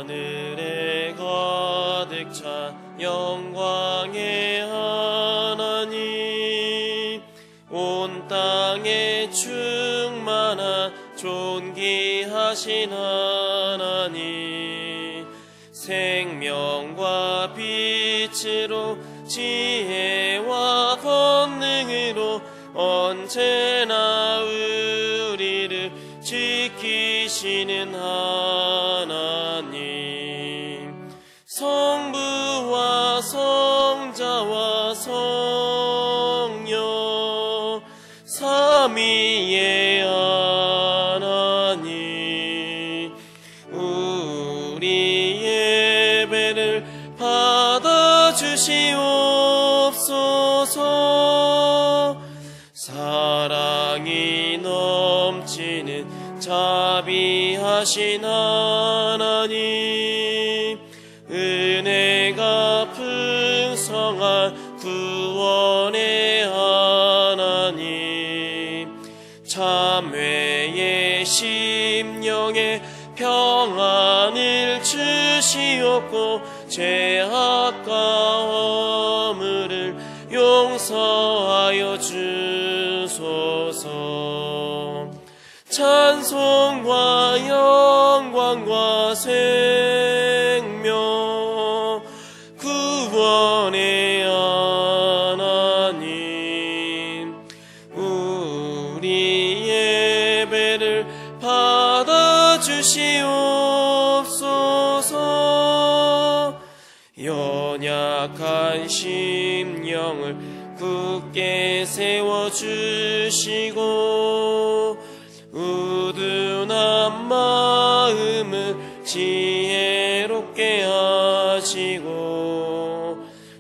하늘에 가득 찬 영광의 하나님, 온 땅에 충만한 존귀하신 하나님, 생명과 빛으로 지혜와 권능으로 언제나 우리를 지키시는 하나님, 성부와 성자와 성령 삼위의 하나님, 우리 예배를 받아주시옵소서. 사랑이 넘치는 자비하신 하나님, 은혜가 풍성한 구원의 하나님, 참회의 심령에 평안을 주시옵고 죄악과 허물을 용서하여 주소서. 찬송과 영광과 생명 구원의 하나님, 우리 예배를 받아주시옵소서. 연약한 심령을 굳게 세워주시고 우둔한 마음을 지혜롭게 하시고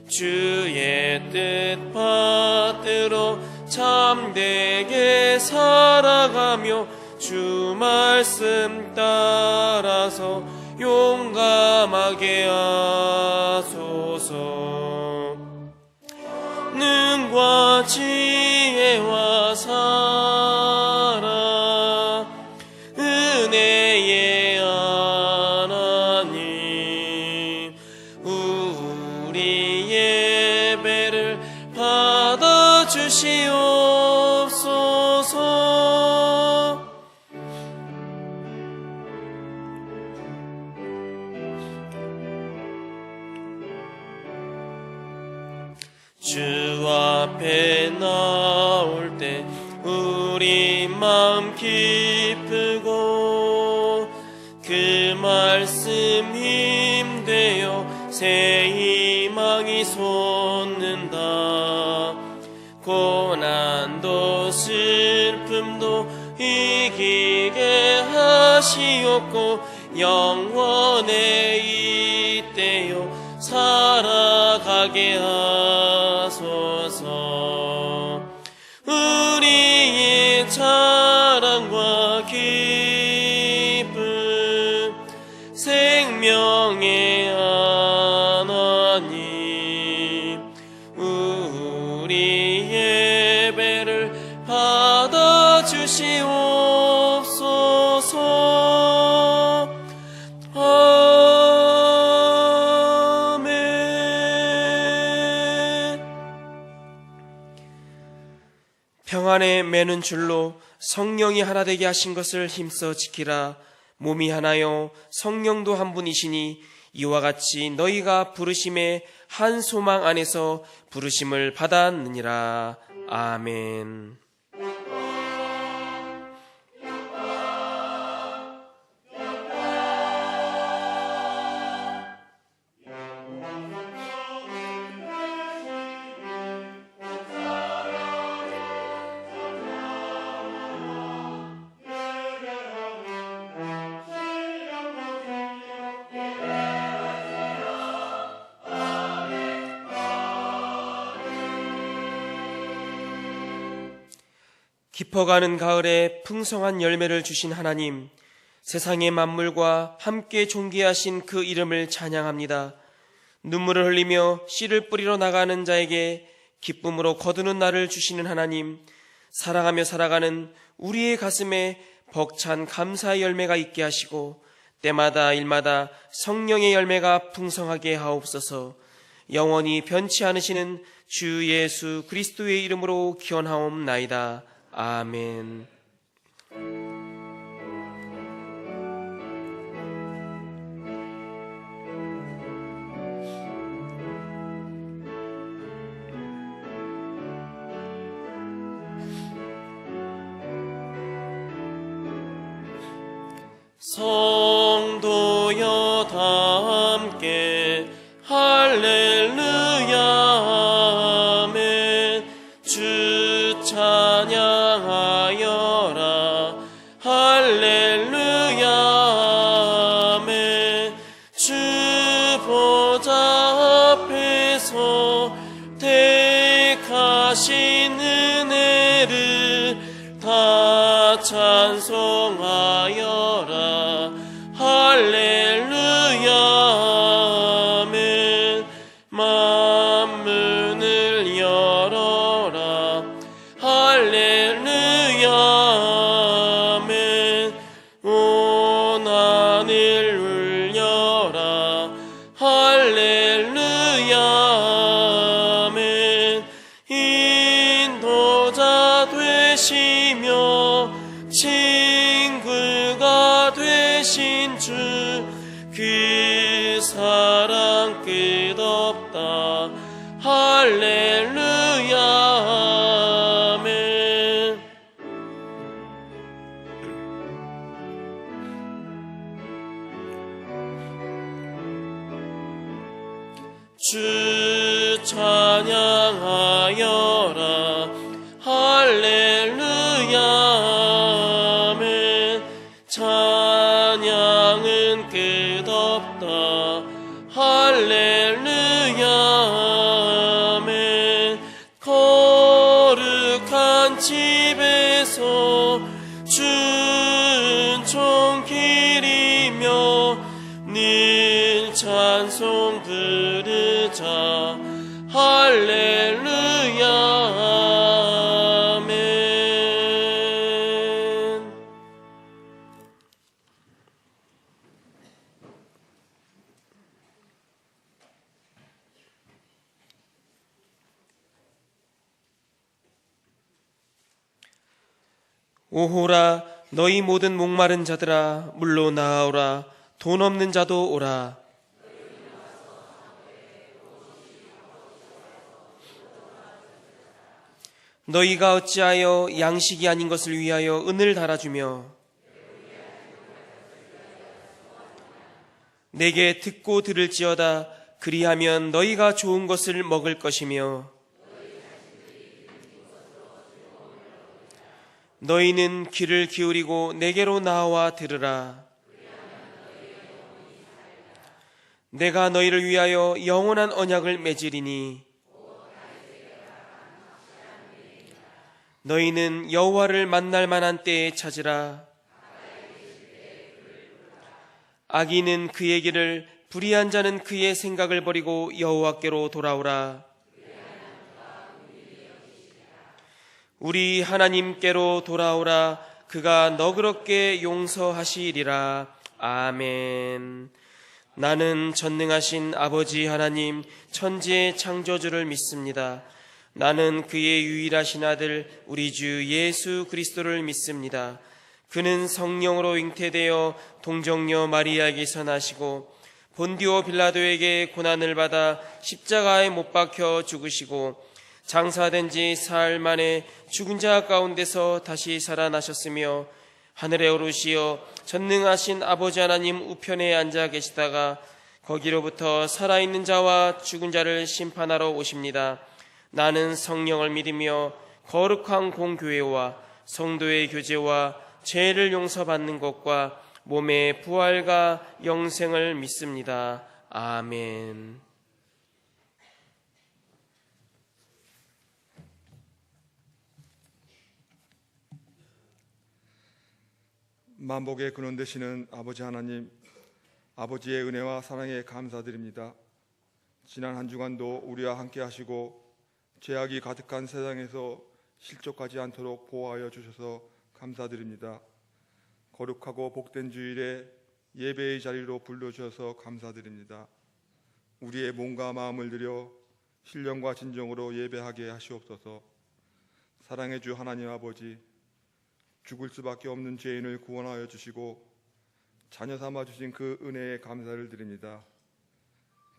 주의 뜻 받들어 참되게 살아가며 주 말씀 따라서 용감하게 하소서. 능과 지혜와 사랑 은혜의 하나님, 우리 예배를 받아주시옵소서. 주 앞에 나올 때 우리 마음 기쁘고 그 말씀 힘되어 새 희망이 솟는다. 고난도 슬픔도 이기게 하시옵고 영원에 이때요 살아가게 하소서. 우리의 자랑과 기쁨 생명의 하나님, 우리 예배를 받아주시옵소서. 평안에 매는 줄로 성령이 하나 되게 하신 것을 힘써 지키라. 몸이 하나요 성령도 한 분이시니 이와 같이 너희가 부르심의 한 소망 안에서 부르심을 받았느니라. 아멘. 깊어가는 가을에 풍성한 열매를 주신 하나님, 세상의 만물과 함께 존귀하신 그 이름을 찬양합니다. 눈물을 흘리며 씨를 뿌리러 나가는 자에게 기쁨으로 거두는 날을 주시는 하나님, 사랑하며 살아가는 우리의 가슴에 벅찬 감사의 열매가 있게 하시고 때마다 일마다 성령의 열매가 풍성하게 하옵소서. 영원히 변치 않으시는 주 예수 그리스도의 이름으로 기원하옵나이다. 아멘. 성도여 다 함께 할렐루야 아멘. 주 찬양하여라 할렐루야 아멘. 주 보좌 앞에서 택하신 은혜를 다 찬송하여라 할렐루야 아멘. 만문을 열어라 할렐루야 아멘. 온 하늘 울려라 할렐루야 아멘. 인도자 되시며 친구가 되신 주 그 사랑 끝없다 할렐루야 아멘. 주 찬양하여라 할렐루야 아멘. 찬양은 끝없다 할렐루야 아멘. 거룩한 집에서 준총 기리며 늘 찬송 부르자 할렐루야 아멘. 오호라 너희 모든 목마른 자들아 물로 나아오라. 돈 없는 자도 오라. 너희가 어찌하여 양식이 아닌 것을 위하여 은을 달아주며 내게 듣고 들을지어다. 그리하면 너희가 좋은 것을 먹을 것이며 너희는 귀를 기울이고 내게로 나와 들으라. 내가 너희를 위하여 영원한 언약을 맺으리니 너희는 여호와를 만날 만한 때에 찾으라. 악인은 그의 길을, 불의한 자는 그의 생각을 버리고 여호와께로 돌아오라. 우리 하나님께로 돌아오라. 그가 너그럽게 용서하시리라. 아멘. 나는 전능하신 아버지 하나님 천지의 창조주를 믿습니다. 나는 그의 유일하신 아들 우리 주 예수 그리스도를 믿습니다. 그는 성령으로 잉태되어 동정녀 마리아에게서 나시고 본디오 빌라도에게 고난을 받아 십자가에 못 박혀 죽으시고 장사된 지 사흘 만에 죽은 자 가운데서 다시 살아나셨으며 하늘에 오르시어 전능하신 아버지 하나님 우편에 앉아 계시다가 거기로부터 살아있는 자와 죽은 자를 심판하러 오십니다. 나는 성령을 믿으며 거룩한 공교회와 성도의 교제와 죄를 용서받는 것과 몸의 부활과 영생을 믿습니다. 아멘. 만복의 근원 되시는 아버지 하나님, 아버지의 은혜와 사랑에 감사드립니다. 지난 한 주간도 우리와 함께 하시고 죄악이 가득한 세상에서 실족하지 않도록 보호하여 주셔서 감사드립니다. 거룩하고 복된 주일에 예배의 자리로 불러주셔서 감사드립니다. 우리의 몸과 마음을 들여 신령과 진정으로 예배하게 하시옵소서. 사랑의 주 하나님 아버지, 죽을 수밖에 없는 죄인을 구원하여 주시고 자녀 삼아 주신 그 은혜에 감사를 드립니다.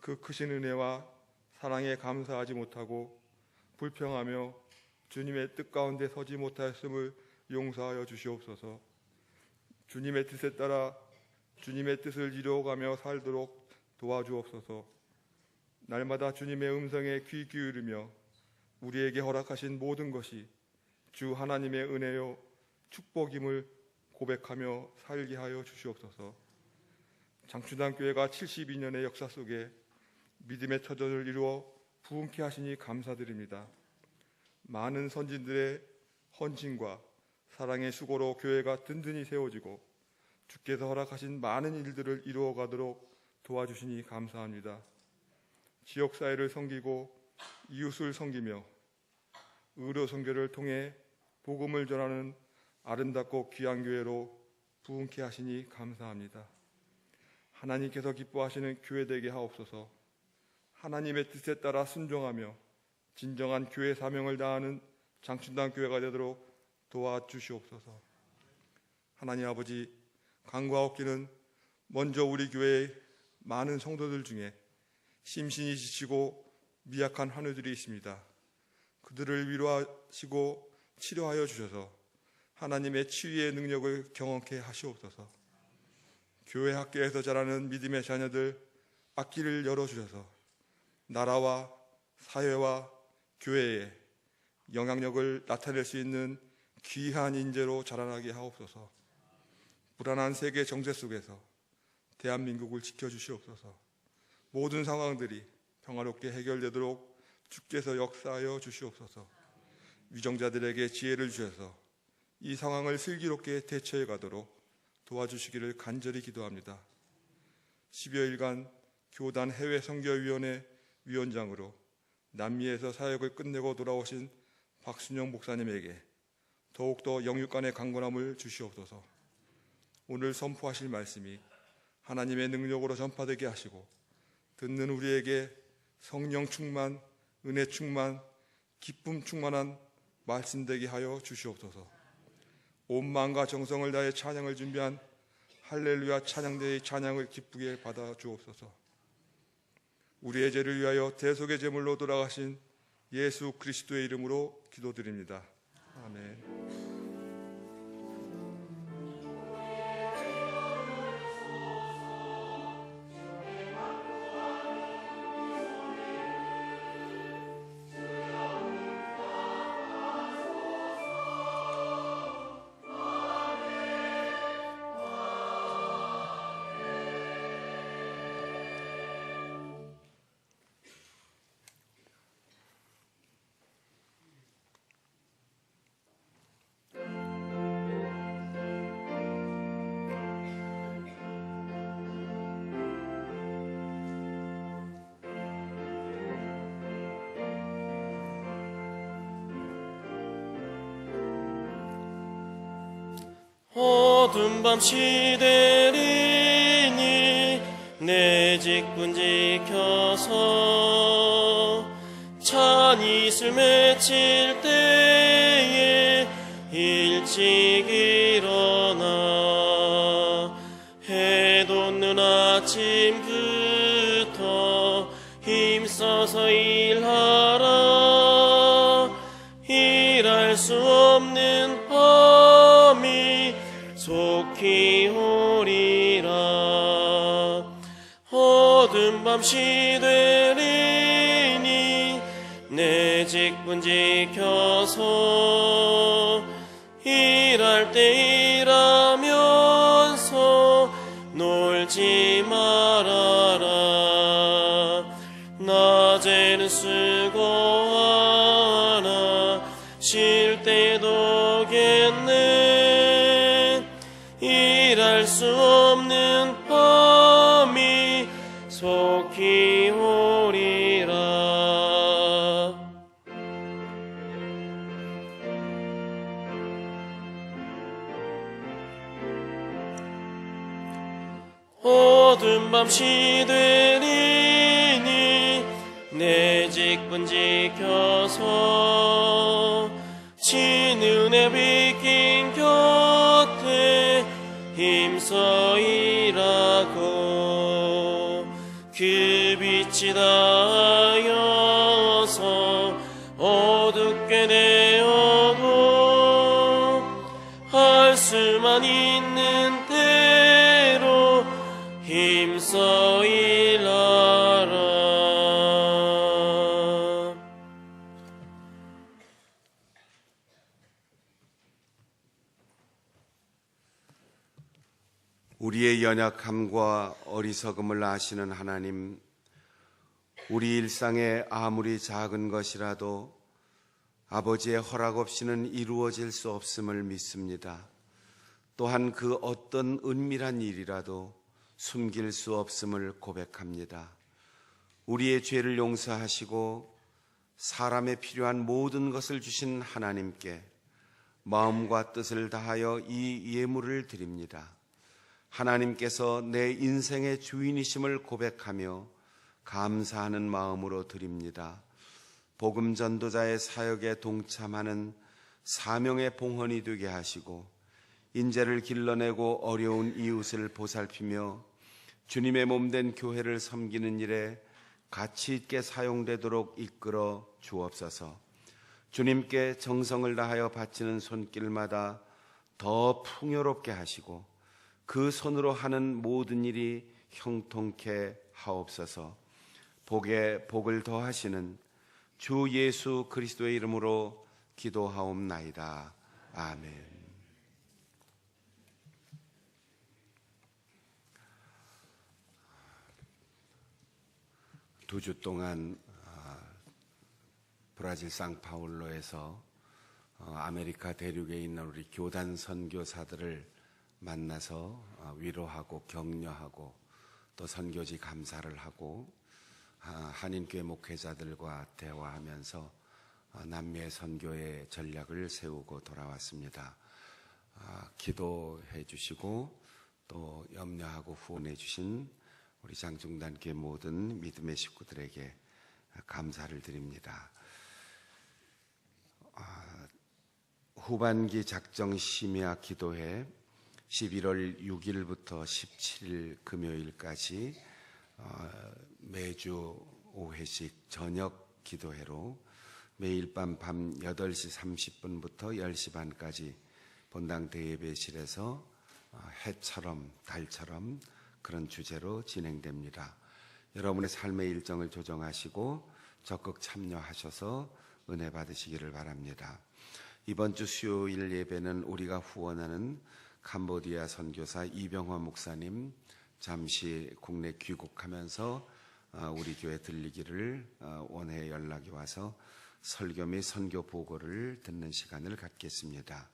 그 크신 은혜와 사랑에 감사하지 못하고 불평하며 주님의 뜻 가운데 서지 못하였음을 용서하여 주시옵소서. 주님의 뜻에 따라 주님의 뜻을 이루어가며 살도록 도와주옵소서. 날마다 주님의 음성에 귀 기울이며 우리에게 허락하신 모든 것이 주 하나님의 은혜요 축복임을 고백하며 살게 하여 주시옵소서. 장춘단교회가 72년의 역사 속에 믿음의 터전을 이루어 부흥케 하시니 감사드립니다. 많은 선진들의 헌신과 사랑의 수고로 교회가 든든히 세워지고 주께서 허락하신 많은 일들을 이루어가도록 도와주시니 감사합니다. 지역사회를 섬기고 이웃을 섬기며 의료 선교를 통해 복음을 전하는 아름답고 귀한 교회로 부흥케 하시니 감사합니다. 하나님께서 기뻐하시는 교회 되게 하옵소서. 하나님의 뜻에 따라 순종하며 진정한 교회 사명을 다하는 장춘단 교회가 되도록 도와주시옵소서. 하나님 아버지, 간과없기는 먼저 우리 교회의 많은 성도들 중에 심신이 지치고 미약한 환우들이 있습니다. 그들을 위로하시고 치료하여 주셔서 하나님의 치유의 능력을 경험케 하시옵소서. 교회 학교에서 자라는 믿음의 자녀들 앞길을 열어주셔서 나라와 사회와 교회에 영향력을 나타낼 수 있는 귀한 인재로 자라나게 하옵소서. 불안한 세계 정세 속에서 대한민국을 지켜주시옵소서. 모든 상황들이 평화롭게 해결되도록 주께서 역사하여 주시옵소서. 위정자들에게 지혜를 주셔서 이 상황을 슬기롭게 대처해 가도록 도와주시기를 간절히 기도합니다. 10여일간 교단 해외 선교위원회 위원장으로 남미에서 사역을 끝내고 돌아오신 박순영 목사님에게 더욱더 영육간의 강건함을 주시옵소서. 오늘 선포하실 말씀이 하나님의 능력으로 전파되게 하시고 듣는 우리에게 성령 충만, 은혜 충만, 기쁨 충만한 말씀 되게 하여 주시옵소서. 온 마음과 정성을 다해 찬양을 준비한 할렐루야 찬양대의 찬양을 기쁘게 받아 주옵소서. 우리의 죄를 위하여 대속의 제물로 돌아가신 예수 그리스도의 이름으로 기도드립니다. 아멘. 어두운 밤 시대리니 내 직분 지켜서 찬 이슬 맺힐 때에 일찍 일어나 해 돋는 아침부터 힘써서 일하라. 일할 수 없는 밤이 속히 오리라. 어두운 밤 시되리니 내 직분 지켜서 일할 때 일하면서 놀지 말아라. 낮에는 수고하나 쉴 때도 겠네. 일할 수 없는 밤이 속히 오리라. 어두운 밤 시되리니 내 직분 지켜서 진은혜 비긴 곁에 힘써 일하고 그 빛이 닿아여서 어둡게 되어도 할 수만 있는 대로 힘써 일하라. 우리의 연약함과 어리석음을 아시는 하나님, 우리 일상에 아무리 작은 것이라도 아버지의 허락 없이는 이루어질 수 없음을 믿습니다. 또한 그 어떤 은밀한 일이라도 숨길 수 없음을 고백합니다. 우리의 죄를 용서하시고 사람에 필요한 모든 것을 주신 하나님께 마음과 뜻을 다하여 이 예물을 드립니다. 하나님께서 내 인생의 주인이심을 고백하며 감사하는 마음으로 드립니다. 복음 전도자의 사역에 동참하는 사명의 봉헌이 되게 하시고 인재를 길러내고 어려운 이웃을 보살피며 주님의 몸된 교회를 섬기는 일에 가치 있게 사용되도록 이끌어 주옵소서. 주님께 정성을 다하여 바치는 손길마다 더 풍요롭게 하시고 그 손으로 하는 모든 일이 형통케 하옵소서. 복에 복을 더하시는 주 예수 그리스도의 이름으로 기도하옵나이다. 아멘. 두 주 동안 브라질 상파울로에서 아메리카 대륙에 있는 우리 교단 선교사들을 만나서 위로하고 격려하고 또 선교지 감사를 하고 한인교회 목회자들과 대화하면서 남미의 선교의 전략을 세우고 돌아왔습니다. 기도해 주시고 또 염려하고 후원해 주신 우리 장중단교회 모든 믿음의 식구들에게 감사를 드립니다. 후반기 작정 심야 기도회 11월 6일부터 17일 금요일까지 매주 5회씩 저녁 기도회로 매일 밤 8시 30분부터 10시 반까지 본당 대예배실에서 해처럼 달처럼 그런 주제로 진행됩니다. 여러분의 삶의 일정을 조정하시고 적극 참여하셔서 은혜 받으시기를 바랍니다. 이번 주 수요일 예배는 우리가 후원하는 캄보디아 선교사 이병화 목사님 잠시 국내 귀국하면서 우리 교회 들리기를 원해 연락이 와서 설교 및 선교 보고를 듣는 시간을 갖겠습니다.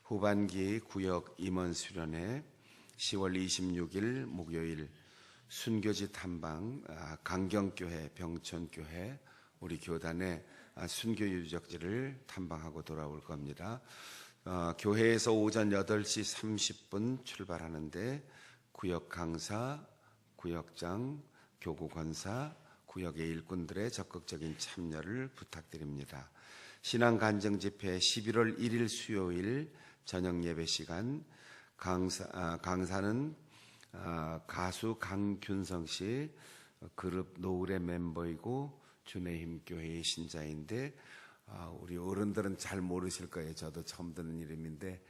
후반기 구역 임원 수련회 10월 26일 목요일 순교지 탐방 강경교회 병천교회 우리 교단의 순교 유적지를 탐방하고 돌아올 겁니다. 교회에서 오전 8시 30분 출발하는데 구역 강사, 구역장, 교구 권사, 구역의 일꾼들의 적극적인 참여를 부탁드립니다. 신앙 간증 집회 11월 1일 수요일 저녁 예배 시간 강사는 가수 강균성 씨 그룹 노을의 멤버이고 주내힘 교회의 신자인데 우리 어른들은 잘 모르실 거예요. 저도 처음 듣는 이름인데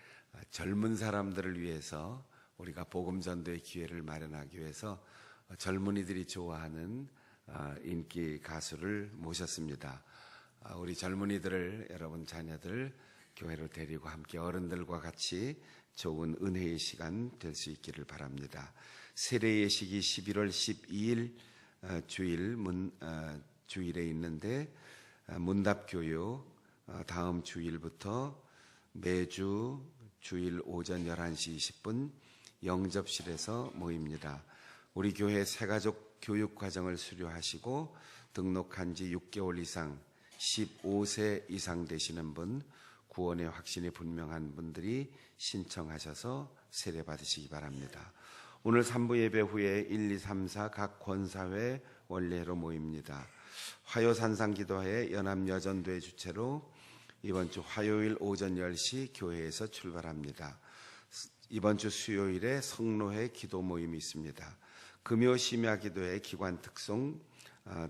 젊은 사람들을 위해서 우리가 복음 전도의 기회를 마련하기 위해서 젊은이들이 좋아하는 인기 가수를 모셨습니다. 우리 젊은이들을 여러분 자녀들 교회로 데리고 함께 어른들과 같이 좋은 은혜의 시간 될 수 있기를 바랍니다. 세례 예식이 11월 12일 주일에 있는데 문답교육 다음 주일부터 매주 주일 오전 11시 20분 영접실에서 모입니다. 우리 교회 새가족 교육과정을 수료하시고 등록한 지 6개월 이상 15세 이상 되시는 분 구원의 확신이 분명한 분들이 신청하셔서 세례 받으시기 바랍니다. 오늘 3부 예배 후에 1, 2, 3, 4 각 권사회 원례로 모입니다. 화요산상기도회 연합여전도의 주최로 이번 주 화요일 오전 10시 교회에서 출발합니다. 이번 주 수요일에 성로회 기도 모임이 있습니다. 금요 심야기도회 기관 특송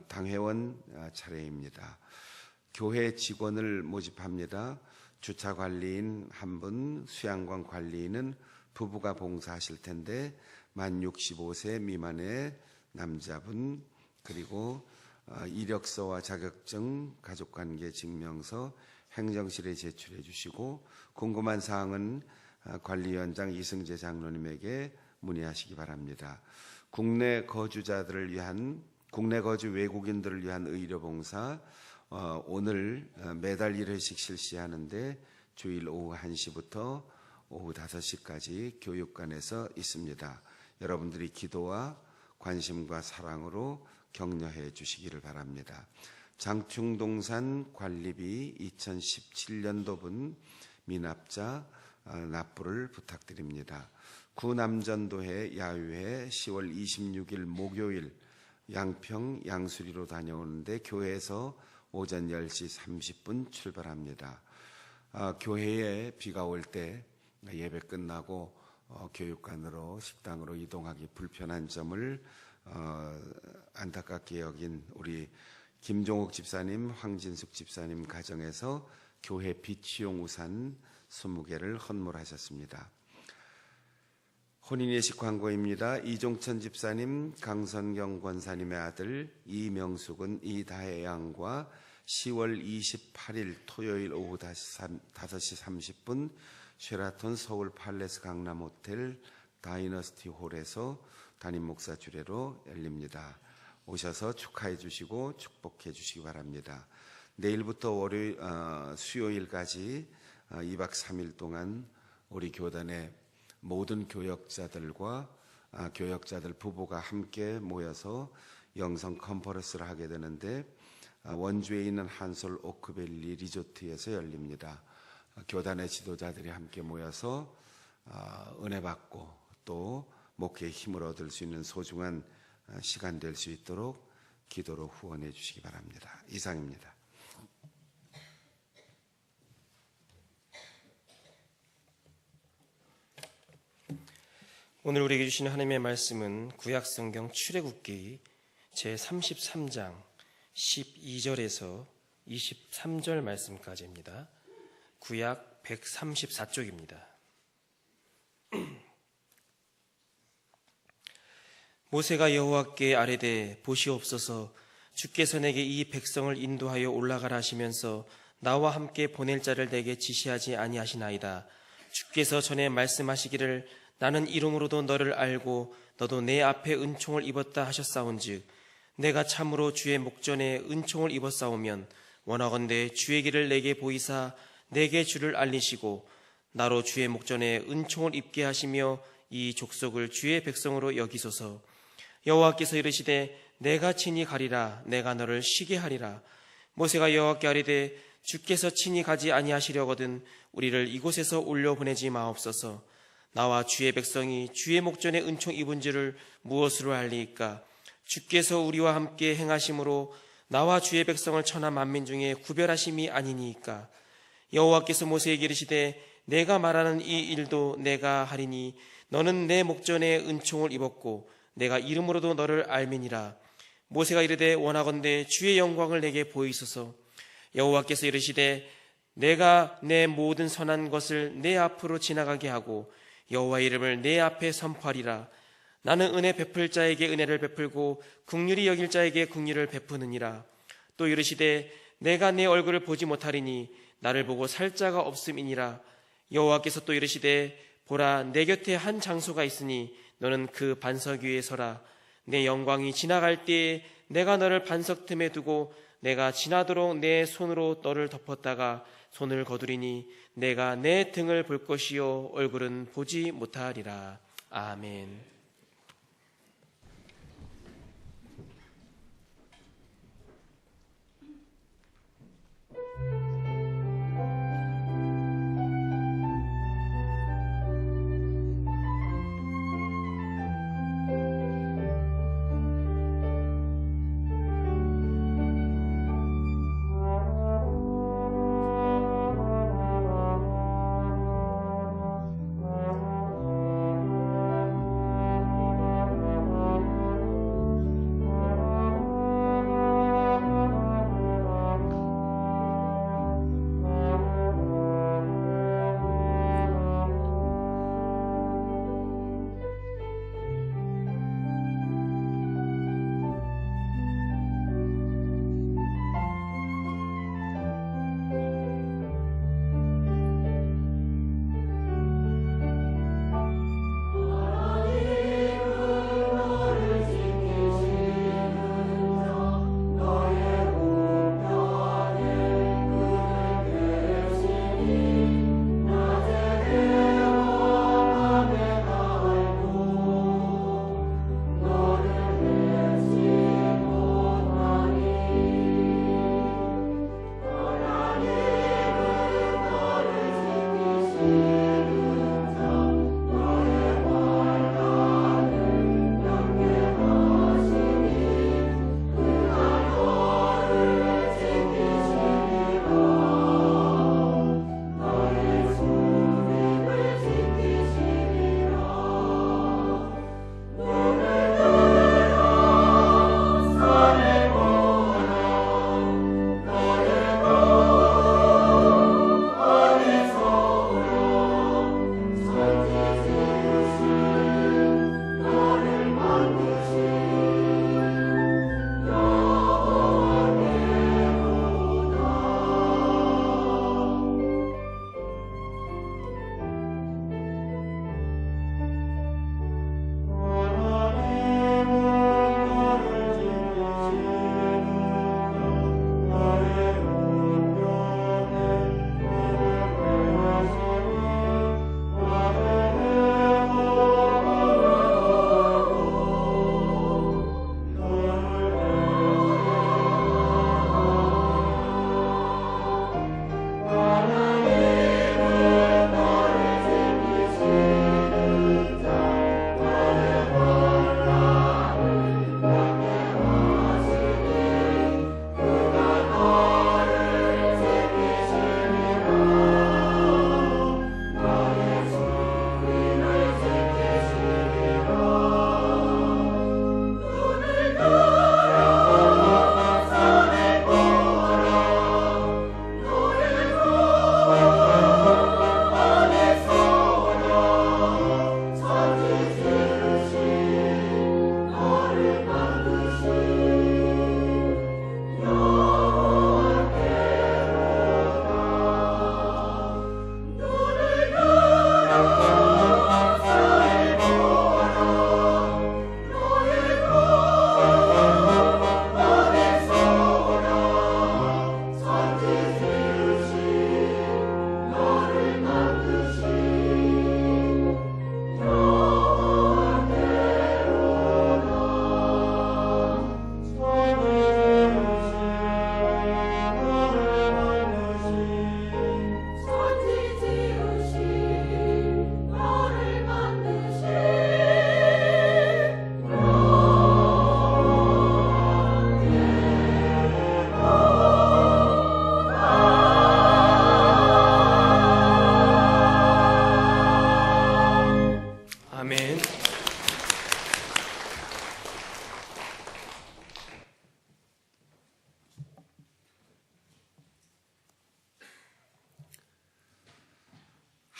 당회원 차례입니다. 교회 직원을 모집합니다. 주차 관리인 한 분, 수양관 관리인은 부부가 봉사하실 텐데 만 65세 미만의 남자분, 그리고 이력서와 자격증, 가족관계 증명서 행정실에 제출해 주시고 궁금한 사항은 관리위원장 이승재 장로님에게 문의하시기 바랍니다. 국내 거주 외국인들을 위한 의료봉사 오늘 매달 1회씩 실시하는데 주일 오후 1시부터 오후 5시까지 교육관에서 있습니다. 여러분들이 기도와 관심과 사랑으로 격려해 주시기를 바랍니다. 장충동산 관리비 2017년도분 미납자 납부를 부탁드립니다. 구남전도회 야유회 10월 26일 목요일 양평 양수리로 다녀오는데 교회에서 오전 10시 30분 출발합니다. 교회에 비가 올 때 예배 끝나고 교육관으로 식당으로 이동하기 불편한 점을 안타깝게 여긴 우리 김종옥 집사님, 황진숙 집사님 가정에서 교회 비치용 우산 20개를 헌물하셨습니다. 혼인예식 광고입니다. 이종천 집사님, 강선경 권사님의 아들 이명숙은 이다혜 양과 10월 28일 토요일 오후 5시 30분 쉐라톤 서울 팔레스 강남 호텔 다이너스티 홀에서 담임 목사 주례로 열립니다. 오셔서 축하해 주시고 축복해 주시기 바랍니다. 내일부터 수요일까지 2박 3일 동안 우리 교단의 모든 교역자들과 교역자들 부부가 함께 모여서 영성 컨퍼런스를 하게 되는데 원주에 있는 한솔 오크밸리 리조트에서 열립니다. 교단의 지도자들이 함께 모여서 은혜 받고 또 목회의 힘을 얻을 수 있는 소중한 시간 될 수 있도록 기도로 후원해 주시기 바랍니다. 이상입니다. 오늘 우리에게 주시는 하나님의 말씀은 구약성경 출애굽기 제33장 12절에서 23절 말씀까지입니다. 구약 134쪽입니다. 모세가 여호와께 아뢰되 보시옵소서 주께서 내게 이 백성을 인도하여 올라가라 하시면서 나와 함께 보낼 자를 내게 지시하지 아니하시나이다. 주께서 전에 말씀하시기를 나는 이름으로도 너를 알고 너도 내 앞에 은총을 입었다 하셨사온즉 내가 참으로 주의 목전에 은총을 입었사오면 원하건대 주의 길을 내게 보이사 내게 주를 알리시고 나로 주의 목전에 은총을 입게 하시며 이 족속을 주의 백성으로 여기소서. 여호와께서 이르시되 내가 친히 가리라. 내가 너를 쉬게 하리라. 모세가 여호와께 아뢰되 주께서 친히 가지 아니하시려거든 우리를 이곳에서 올려보내지 마옵소서. 나와 주의 백성이 주의 목전에 은총 입은 줄을 무엇으로 알리이까? 주께서 우리와 함께 행하심으로 나와 주의 백성을 천하 만민 중에 구별하심이 아니니이까? 여호와께서 모세에게 이르시되 내가 말하는 이 일도 내가 하리니 너는 내 목전에 은총을 입었고 내가 이름으로도 너를 알미니라. 모세가 이르되 원하건대 주의 영광을 내게 보이소서. 여호와께서 이르시되 내가 내 모든 선한 것을 내 앞으로 지나가게 하고 여호와의 이름을 내 앞에 선포하리라. 나는 은혜 베풀 자에게 은혜를 베풀고 긍휼히 여길 자에게 긍휼을 베푸느니라. 또 이르시되 내가 내 얼굴을 보지 못하리니 나를 보고 살 자가 없음이니라. 여호와께서 또 이르시되 보라 내 곁에 한 장소가 있으니 너는 그 반석 위에 서라. 내 영광이 지나갈 때에 내가 너를 반석 틈에 두고 내가 지나도록 내 손으로 너를 덮었다가 손을 거두리니 내가 내 등을 볼 것이요 얼굴은 보지 못하리라. 아멘.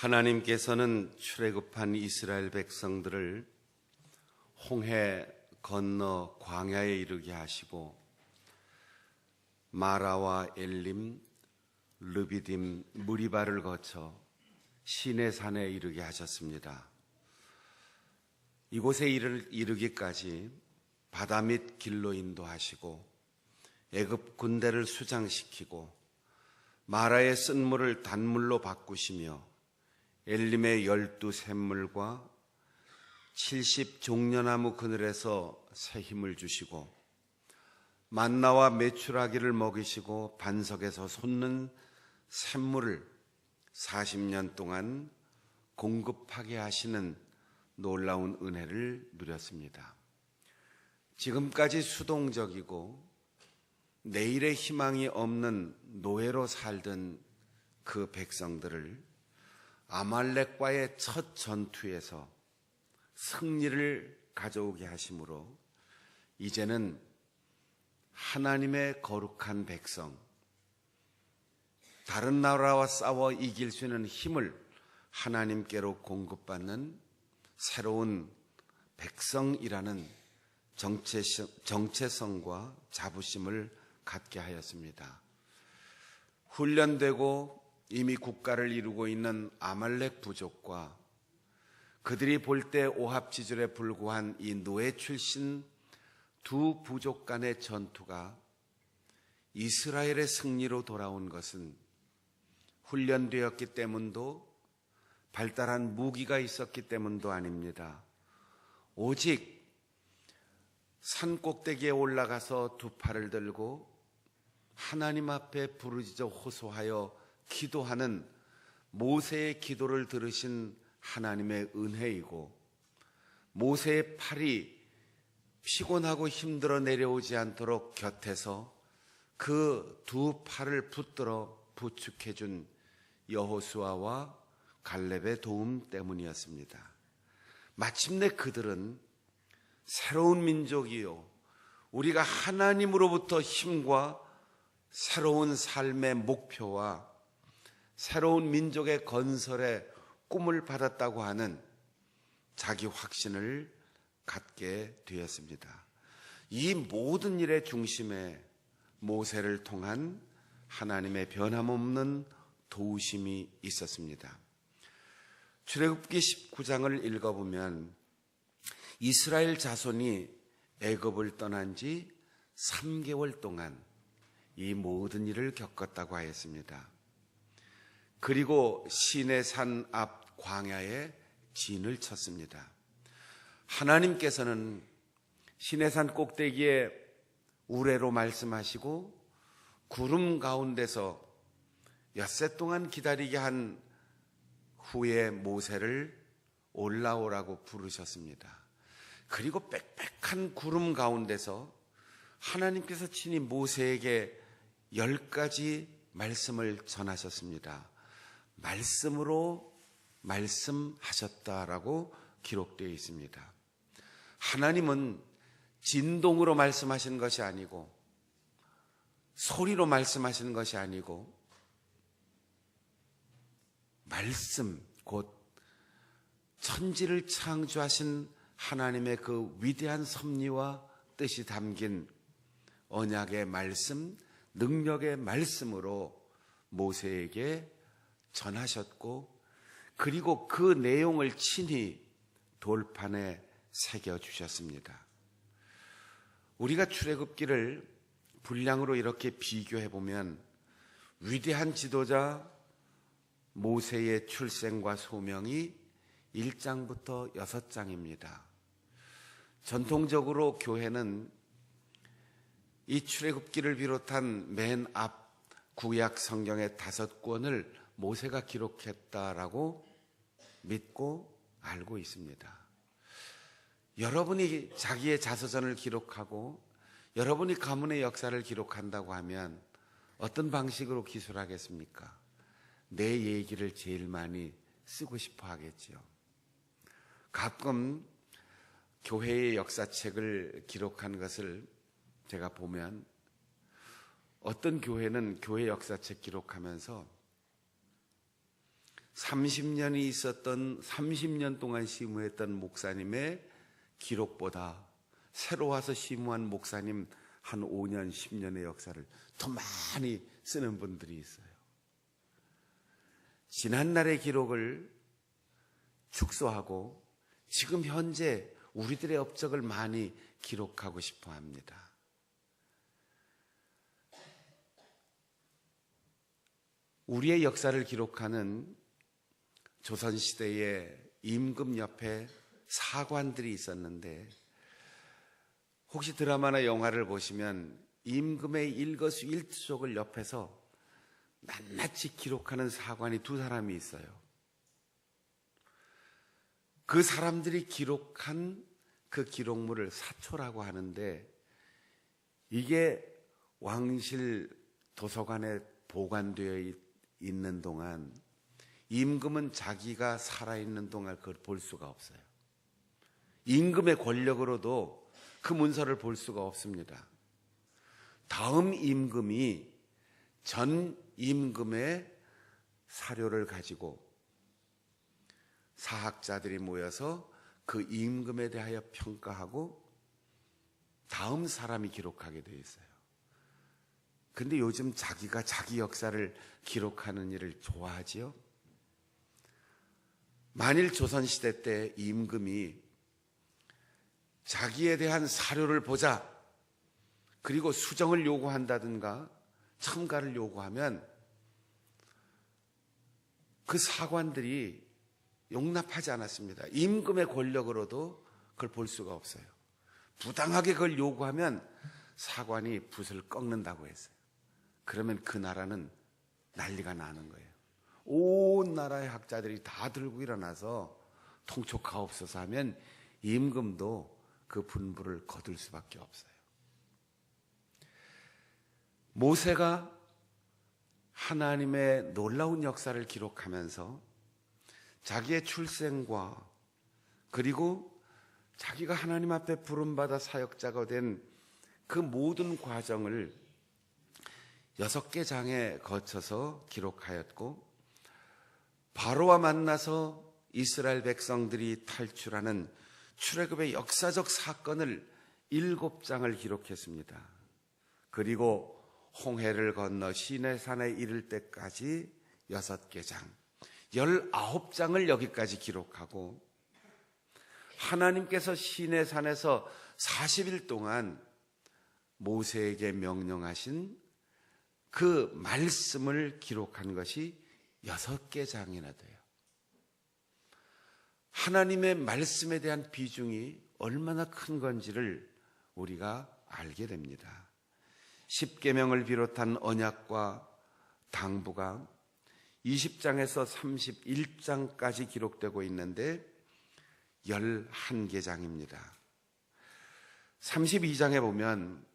하나님께서는 출애굽한 이스라엘 백성들을 홍해 건너 광야에 이르게 하시고 마라와 엘림, 르비딤, 무리바를 거쳐 시내산에 이르게 하셨습니다. 이곳에 이르기까지 바다 밑 길로 인도하시고 애굽 군대를 수장시키고 마라의 쓴물을 단물로 바꾸시며 엘림의 12 샘물과 70 종려나무 그늘에서 새 힘을 주시고 만나와 메추라기를 먹이시고 반석에서 솟는 샘물을 40년 동안 공급하게 하시는 놀라운 은혜를 누렸습니다. 지금까지 수동적이고 내일의 희망이 없는 노예로 살던 그 백성들을 아말렉과의 첫 전투에서 승리를 가져오게 하심으로 이제는 하나님의 거룩한 백성, 다른 나라와 싸워 이길 수 있는 힘을 하나님께로 공급받는 새로운 백성이라는 정체성과 자부심을 갖게 하였습니다. 훈련되고 이미 국가를 이루고 있는 아말렉 부족과 그들이 볼 때 오합지졸에 불과한 이 노예 출신 두 부족 간의 전투가 이스라엘의 승리로 돌아온 것은 훈련되었기 때문도 발달한 무기가 있었기 때문도 아닙니다. 오직 산 꼭대기에 올라가서 두 팔을 들고 하나님 앞에 부르짖어 호소하여 기도하는 모세의 기도를 들으신 하나님의 은혜이고, 모세의 팔이 피곤하고 힘들어 내려오지 않도록 곁에서 그 두 팔을 붙들어 부축해 준 여호수아와 갈렙의 도움 때문이었습니다. 마침내 그들은 새로운 민족이요, 우리가 하나님으로부터 힘과 새로운 삶의 목표와 새로운 민족의 건설의 꿈을 받았다고 하는 자기 확신을 갖게 되었습니다. 이 모든 일의 중심에 모세를 통한 하나님의 변함없는 도우심이 있었습니다. 출애굽기 19장을 읽어보면 이스라엘 자손이 애굽을 떠난 지 3개월 동안 이 모든 일을 겪었다고 하였습니다. 그리고 시내산 앞 광야에 진을 쳤습니다. 하나님께서는 시내산 꼭대기에 우레로 말씀하시고 구름 가운데서 엿새 동안 기다리게 한 후에 모세를 올라오라고 부르셨습니다. 그리고 빽빽한 구름 가운데서 하나님께서 친히 모세에게 10가지 말씀을 전하셨습니다. 말씀으로 말씀하셨다라고 기록되어 있습니다. 하나님은 진동으로 말씀하신 것이 아니고 소리로 말씀하시는 것이 아니고 말씀, 곧 천지를 창조하신 하나님의 그 위대한 섭리와 뜻이 담긴 언약의 말씀, 능력의 말씀으로 모세에게 전하셨고, 그리고 그 내용을 친히 돌판에 새겨주셨습니다. 우리가 출애굽기를 분량으로 이렇게 비교해보면 위대한 지도자 모세의 출생과 소명이 1장부터 6장입니다. 전통적으로 교회는 이 출애굽기를 비롯한 맨 앞 구약 성경의 5권을 모세가 기록했다라고 믿고 알고 있습니다. 여러분이 자기의 자서전을 기록하고 여러분이 가문의 역사를 기록한다고 하면 어떤 방식으로 기술하겠습니까? 내 얘기를 제일 많이 쓰고 싶어 하겠죠. 가끔 교회의 역사책을 기록한 것을 제가 보면 어떤 교회는 교회 역사책 기록하면서 30년이 있었던 30년 동안 시무했던 목사님의 기록보다 새로 와서 시무한 목사님 한 5년, 10년의 역사를 더 많이 쓰는 분들이 있어요. 지난날의 기록을 축소하고 지금 현재 우리들의 업적을 많이 기록하고 싶어 합니다. 우리의 역사를 기록하는 조선시대의 임금 옆에 사관들이 있었는데, 혹시 드라마나 영화를 보시면 임금의 일거수일투족을 옆에서 낱낱이 기록하는 사관이 두 사람이 있어요. 그 사람들이 기록한 그 기록물을 사초라고 하는데, 이게 왕실 도서관에 보관되어 있는 동안 임금은 자기가 살아있는 동안 그걸 볼 수가 없어요. 임금의 권력으로도 그 문서를 볼 수가 없습니다. 다음 임금이 전 임금의 사료를 가지고 사학자들이 모여서 그 임금에 대하여 평가하고 다음 사람이 기록하게 되어 있어요. 근데 요즘 자기가 자기 역사를 기록하는 일을 좋아하지요? 만일 조선시대 때 임금이 자기에 대한 사료를 보자, 그리고 수정을 요구한다든가 첨가를 요구하면 그 사관들이 용납하지 않았습니다. 임금의 권력으로도 그걸 볼 수가 없어요. 부당하게 그걸 요구하면 사관이 붓을 꺾는다고 했어요. 그러면 그 나라는 난리가 나는 거예요. 온 나라의 학자들이 다 들고 일어나서 통촉하옵소서 하면 임금도 그 분부를 거둘 수밖에 없어요. 모세가 하나님의 놀라운 역사를 기록하면서 자기의 출생과 그리고 자기가 하나님 앞에 부름받아 사역자가 된 그 모든 과정을 6개 장에 거쳐서 기록하였고, 바로와 만나서 이스라엘 백성들이 탈출하는 출애굽의 역사적 사건을 7장을 기록했습니다. 그리고 홍해를 건너 시내산에 이를 때까지 6개 장, 19장을 여기까지 기록하고, 하나님께서 시내산에서 40일 동안 모세에게 명령하신 그 말씀을 기록한 것이 6개 장이나 돼요. 하나님의 말씀에 대한 비중이 얼마나 큰 건지를 우리가 알게 됩니다. 10계명을 비롯한 언약과 당부가 20장에서 31장까지 기록되고 있는데 11개 장입니다. 32장에 보면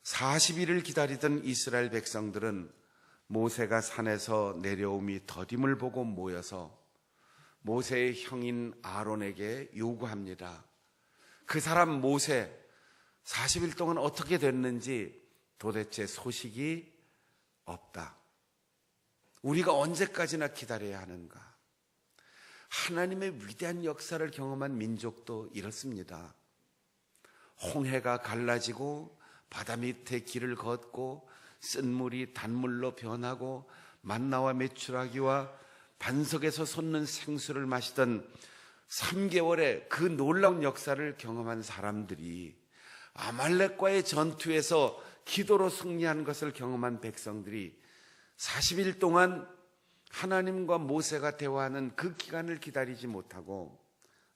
40일을 기다리던 이스라엘 백성들은 모세가 산에서 내려옴이 더딤을 보고 모여서 모세의 형인 아론에게 요구합니다. 그 사람 모세 40일 동안 어떻게 됐는지 도대체 소식이 없다. 우리가 언제까지나 기다려야 하는가? 하나님의 위대한 역사를 경험한 민족도 이렇습니다. 홍해가 갈라지고 바다 밑에 길을 걷고 쓴물이 단물로 변하고 만나와 메추라기와 반석에서 솟는 생수를 마시던 3개월의 그 놀라운 역사를 경험한 사람들이, 아말렉과의 전투에서 기도로 승리한 것을 경험한 백성들이 40일 동안 하나님과 모세가 대화하는 그 기간을 기다리지 못하고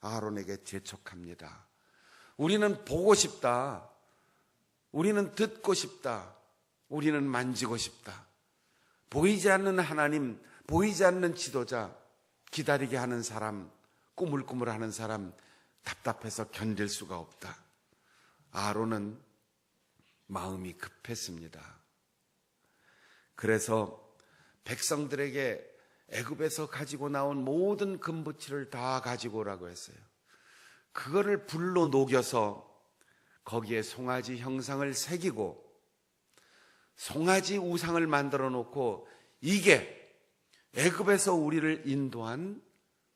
아론에게 재촉합니다. 우리는 보고 싶다. 우리는 듣고 싶다. 우리는 만지고 싶다. 보이지 않는 하나님, 보이지 않는 지도자, 기다리게 하는 사람, 꾸물꾸물하는 사람, 답답해서 견딜 수가 없다. 아론은 마음이 급했습니다. 그래서 백성들에게 애굽에서 가지고 나온 모든 금부치를 다 가지고 오라고 했어요. 그거를 불로 녹여서 거기에 송아지 형상을 새기고 송아지 우상을 만들어 놓고, 이게 애굽에서 우리를 인도한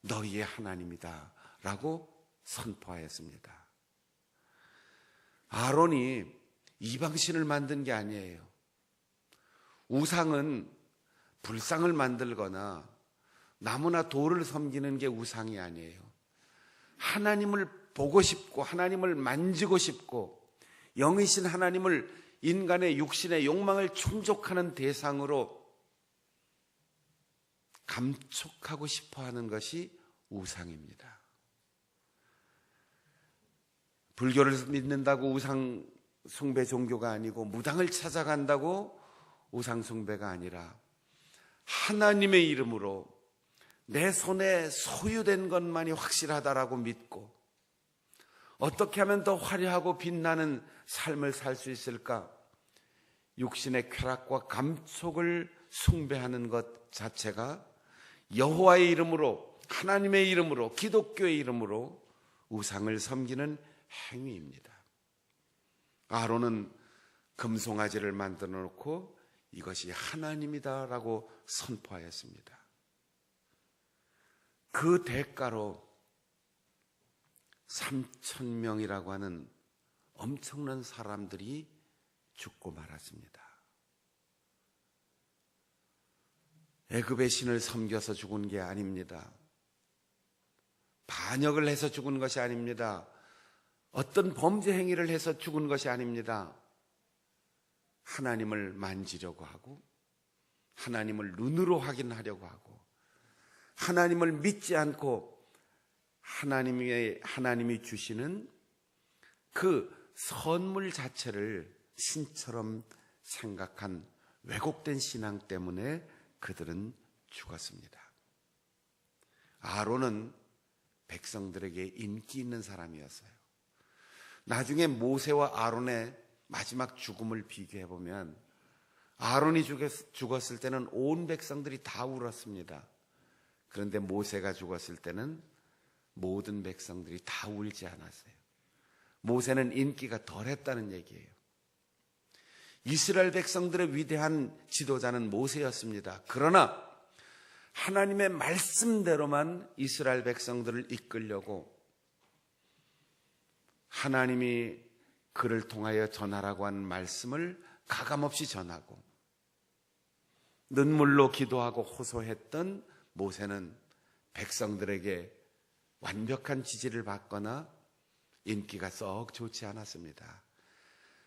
너희의 하나님이다 라고 선포하였습니다. 아론이 이방신을 만든 게 아니에요. 우상은 불상을 만들거나 나무나 돌을 섬기는 게 우상이 아니에요. 하나님을 보고 싶고 하나님을 만지고 싶고 영이신 하나님을 인간의 육신의 욕망을 충족하는 대상으로 감촉하고 싶어하는 것이 우상입니다. 불교를 믿는다고 우상 숭배 종교가 아니고, 무당을 찾아간다고 우상 숭배가 아니라 하나님의 이름으로 내 손에 소유된 것만이 확실하다라고 믿고 어떻게 하면 더 화려하고 빛나는 삶을 살 수 있을까? 육신의 쾌락과 감촉을 숭배하는 것 자체가 여호와의 이름으로, 하나님의 이름으로, 기독교의 이름으로 우상을 섬기는 행위입니다. 아론은 금송아지를 만들어 놓고 이것이 하나님이다라고 선포하였습니다. 그 대가로 3,000명이라고 하는 엄청난 사람들이 죽고 말았습니다. 애굽의 신을 섬겨서 죽은 게 아닙니다. 반역을 해서 죽은 것이 아닙니다. 어떤 범죄 행위를 해서 죽은 것이 아닙니다. 하나님을 만지려고 하고 하나님을 눈으로 확인하려고 하고 하나님을 믿지 않고 하나님이 주시는 그 선물 자체를 신처럼 생각한 왜곡된 신앙 때문에 그들은 죽었습니다. 아론은 백성들에게 인기 있는 사람이었어요. 나중에 모세와 아론의 마지막 죽음을 비교해 보면 아론이 죽었을 때는 온 백성들이 다 울었습니다. 그런데 모세가 죽었을 때는 모든 백성들이 다 울지 않았어요. 모세는 인기가 덜했다는 얘기예요. 이스라엘 백성들의 위대한 지도자는 모세였습니다. 그러나 하나님의 말씀대로만 이스라엘 백성들을 이끌려고 하나님이 그를 통하여 전하라고 한 말씀을 가감없이 전하고 눈물로 기도하고 호소했던 모세는 백성들에게 완벽한 지지를 받거나 인기가 썩 좋지 않았습니다.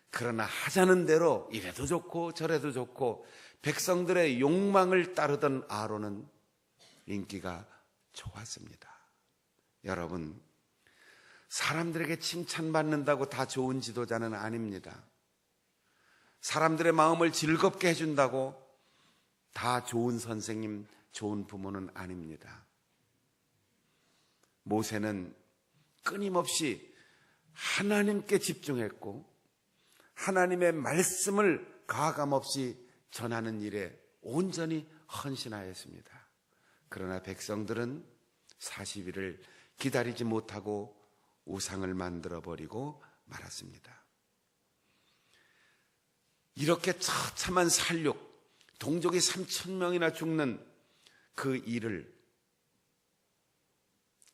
그러나 하자는 대로 이래도 좋고 저래도 좋고 백성들의 욕망을 따르던 아론은 인기가 좋았습니다. 여러분, 사람들에게 칭찬받는다고 다 좋은 지도자는 아닙니다. 사람들의 마음을 즐겁게 해준다고 다 좋은 선생님, 좋은 부모는 아닙니다. 모세는 끊임없이 하나님께 집중했고 하나님의 말씀을 가감없이 전하는 일에 온전히 헌신하였습니다. 그러나 백성들은 40일을 기다리지 못하고 우상을 만들어버리고 말았습니다. 이렇게 처참한 살육, 동족이 3,000명이나 죽는 그 일을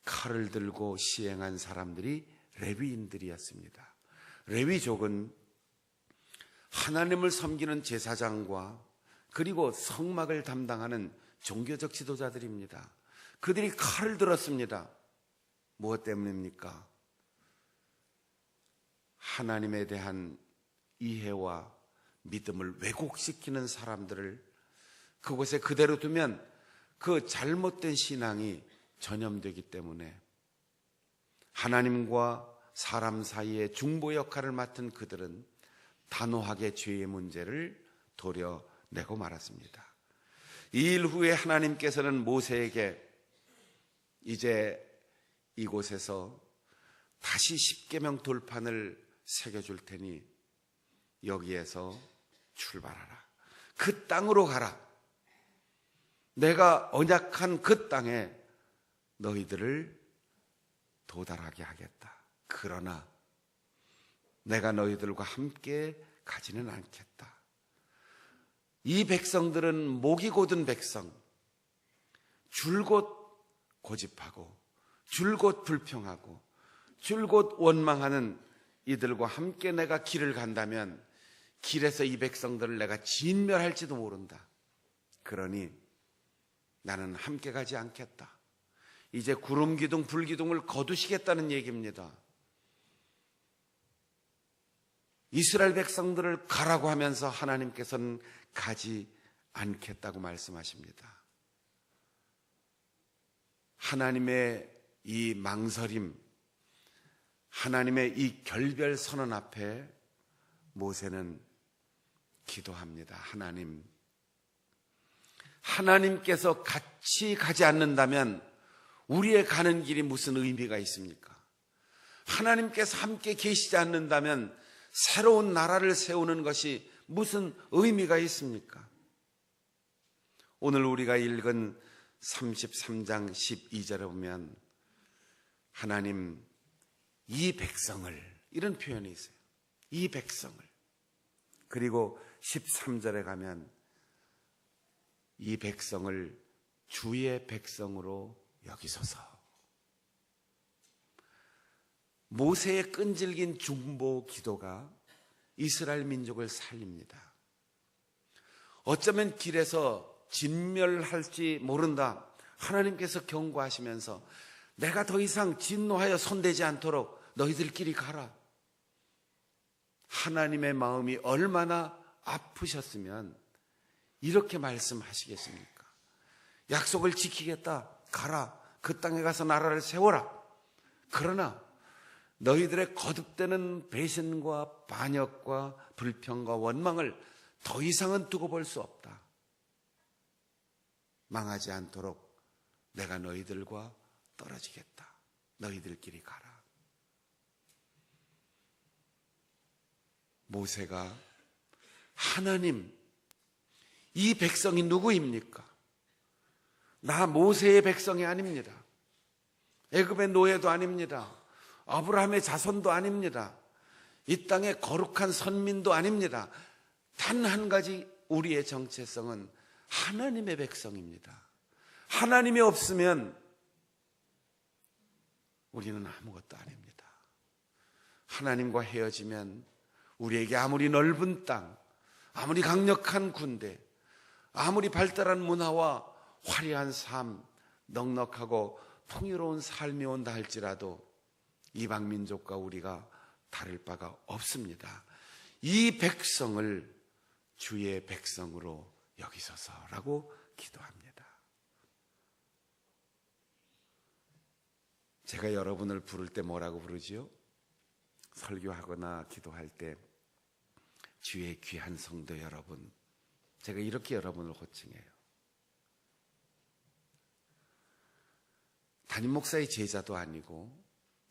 칼을 들고 시행한 사람들이 레위인들이었습니다. 레위족은 하나님을 섬기는 제사장과 그리고 성막을 담당하는 종교적 지도자들입니다. 그들이 칼을 들었습니다. 무엇 때문입니까? 하나님에 대한 이해와 믿음을 왜곡시키는 사람들을 그곳에 그대로 두면 그 잘못된 신앙이 전염되기 때문에 하나님과 사람 사이의 중보 역할을 맡은 그들은 단호하게 죄의 문제를 도려내고 말았습니다. 이 일 후에 하나님께서는 모세에게 이제 이곳에서 다시 십계명 돌판을 새겨줄 테니 여기에서 출발하라. 그 땅으로 가라. 내가 언약한 그 땅에 너희들을 도달하게 하겠다. 그러나 내가 너희들과 함께 가지는 않겠다. 이 백성들은 목이 곧은 백성, 줄곧 고집하고 줄곧 불평하고 줄곧 원망하는 이들과 함께 내가 길을 간다면 길에서 이 백성들을 내가 진멸할지도 모른다. 그러니 나는 함께 가지 않겠다. 이제 구름기둥 불기둥을 거두시겠다는 얘기입니다. 이스라엘 백성들을 가라고 하면서 하나님께서는 가지 않겠다고 말씀하십니다. 하나님의 이 망설임, 하나님의 이 결별 선언 앞에 모세는 기도합니다. 하나님께서 같이 가지 않는다면 우리의 가는 길이 무슨 의미가 있습니까? 하나님께서 함께 계시지 않는다면 새로운 나라를 세우는 것이 무슨 의미가 있습니까? 오늘 우리가 읽은 33장 12절에 보면 하나님 이 백성을, 이런 표현이 있어요. 이 백성을. 그리고 13절에 가면 이 백성을 주의 백성으로 여기소서. 모세의 끈질긴 중보 기도가 이스라엘 민족을 살립니다. 어쩌면 길에서 진멸할지 모른다. 하나님께서 경고하시면서 내가 더 이상 진노하여 손대지 않도록 너희들끼리 가라. 하나님의 마음이 얼마나 아프셨으면 이렇게 말씀하시겠습니까? 약속을 지키겠다. 가라. 그 땅에 가서 나라를 세워라. 그러나 너희들의 거듭되는 배신과 반역과 불평과 원망을 더 이상은 두고 볼 수 없다. 망하지 않도록 내가 너희들과 떨어지겠다. 너희들끼리 가라. 모세가 하나님, 이 백성이 누구입니까? 나 모세의 백성이 아닙니다. 애굽의 노예도 아닙니다. 아브라함의 자손도 아닙니다. 이 땅의 거룩한 선민도 아닙니다. 단 한 가지 우리의 정체성은 하나님의 백성입니다. 하나님이 없으면 우리는 아무것도 아닙니다. 하나님과 헤어지면 우리에게 아무리 넓은 땅, 아무리 강력한 군대, 아무리 발달한 문화와 화려한 삶, 넉넉하고 풍요로운 삶이 온다 할지라도 이방 민족과 우리가 다를 바가 없습니다. 이 백성을 주의 백성으로 여기소서라고 기도합니다. 제가 여러분을 부를 때 뭐라고 부르지요? 설교하거나 기도할 때 주의 귀한 성도 여러분, 제가 이렇게 여러분을 호칭해요. 담임 목사의 제자도 아니고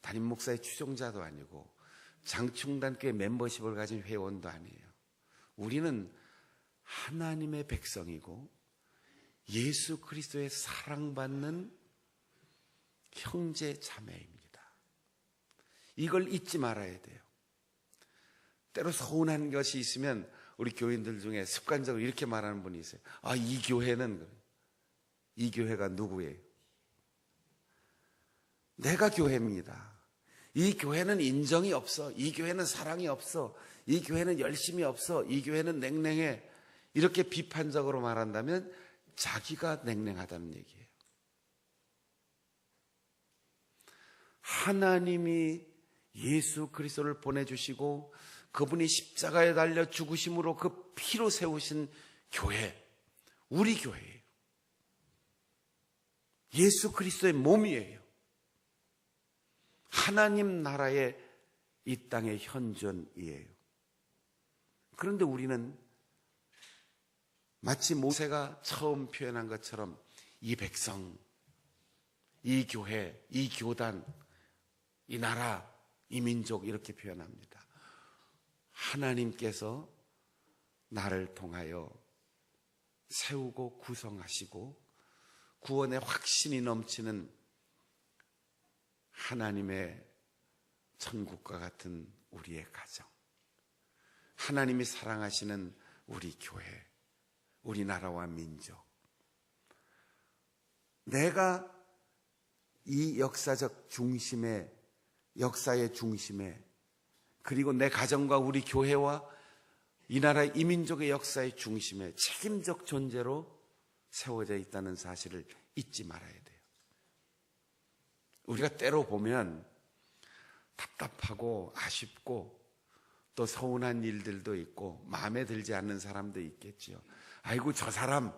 담임 목사의 추종자도 아니고 장충단교회 멤버십을 가진 회원도 아니에요. 우리는 하나님의 백성이고 예수 그리스도의 사랑받는 형제 자매입니다. 이걸 잊지 말아야 돼요. 때로 서운한 것이 있으면 우리 교인들 중에 습관적으로 이렇게 말하는 분이 있어요. 아, 이 교회가 누구예요? 내가 교회입니다. 이 교회는 인정이 없어. 이 교회는 사랑이 없어. 이 교회는 열심이 없어. 이 교회는 냉랭해. 이렇게 비판적으로 말한다면 자기가 냉랭하다는 얘기예요. 하나님이 예수 그리스도를 보내주시고 그분이 십자가에 달려 죽으심으로 그 피로 세우신 교회, 우리 교회예요. 예수 그리스도의 몸이에요. 하나님 나라의 이 땅의 현존이에요. 그런데 우리는 마치 모세가 처음 표현한 것처럼 이 백성, 이 교회, 이 교단, 이 나라, 이 민족 이렇게 표현합니다. 하나님께서 나를 통하여 세우고 구성하시고 구원의 확신이 넘치는 하나님의 천국과 같은 우리의 가정, 하나님이 사랑하시는 우리 교회, 우리나라와 민족, 내가 이 역사적 중심에, 역사의 중심에, 그리고 내 가정과 우리 교회와 이 나라 이민족의 역사의 중심에 책임적 존재로 세워져 있다는 사실을 잊지 말아야 돼요. 우리가 때로 보면 답답하고 아쉽고 또 서운한 일들도 있고 마음에 들지 않는 사람도 있겠지요. 아이고 저 사람,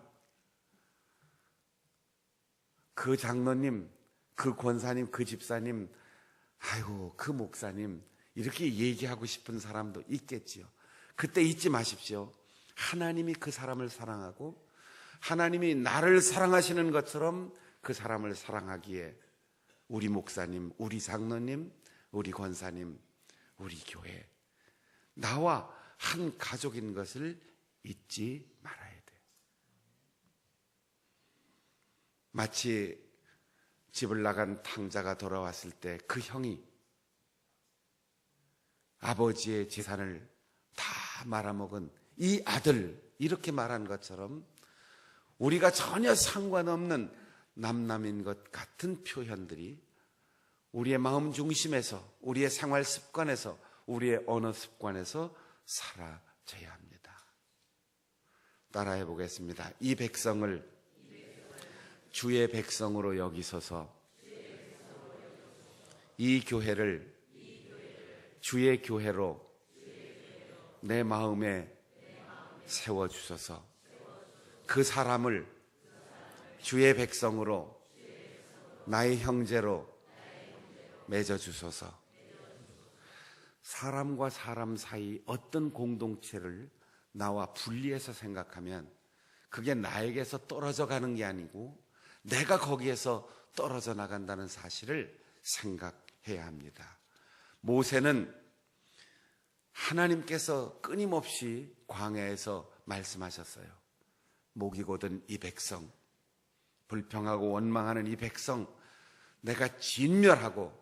그 장로님, 그 권사님, 그 집사님, 아이고 그 목사님, 이렇게 얘기하고 싶은 사람도 있겠지요. 그때 잊지 마십시오. 하나님이 그 사람을 사랑하고 하나님이 나를 사랑하시는 것처럼 그 사람을 사랑하기에 우리 목사님, 우리 장로님, 우리 권사님, 우리 교회, 나와 한 가족인 것을 잊지 말아야 돼요. 마치 집을 나간 탕자가 돌아왔을 때 그 형이 아버지의 재산을 다 말아먹은 이 아들, 이렇게 말한 것처럼 우리가 전혀 상관없는 남남인 것 같은 표현들이 우리의 마음 중심에서, 우리의 생활 습관에서, 우리의 언어 습관에서 사라져야 합니다. 따라해 보겠습니다. 이 백성을 주의 백성으로 여기소서. 이 교회를 주의 교회로 내 마음에 세워주소서. 그 사람을 주의 백성으로 나의 형제로 맺어주소서. 사람과 사람 사이 어떤 공동체를 나와 분리해서 생각하면 그게 나에게서 떨어져 가는 게 아니고 내가 거기에서 떨어져 나간다는 사실을 생각해야 합니다. 모세는 하나님께서 끊임없이 광야에서 말씀하셨어요. 목이 곧은 이 백성, 불평하고 원망하는 이 백성, 내가 진멸하고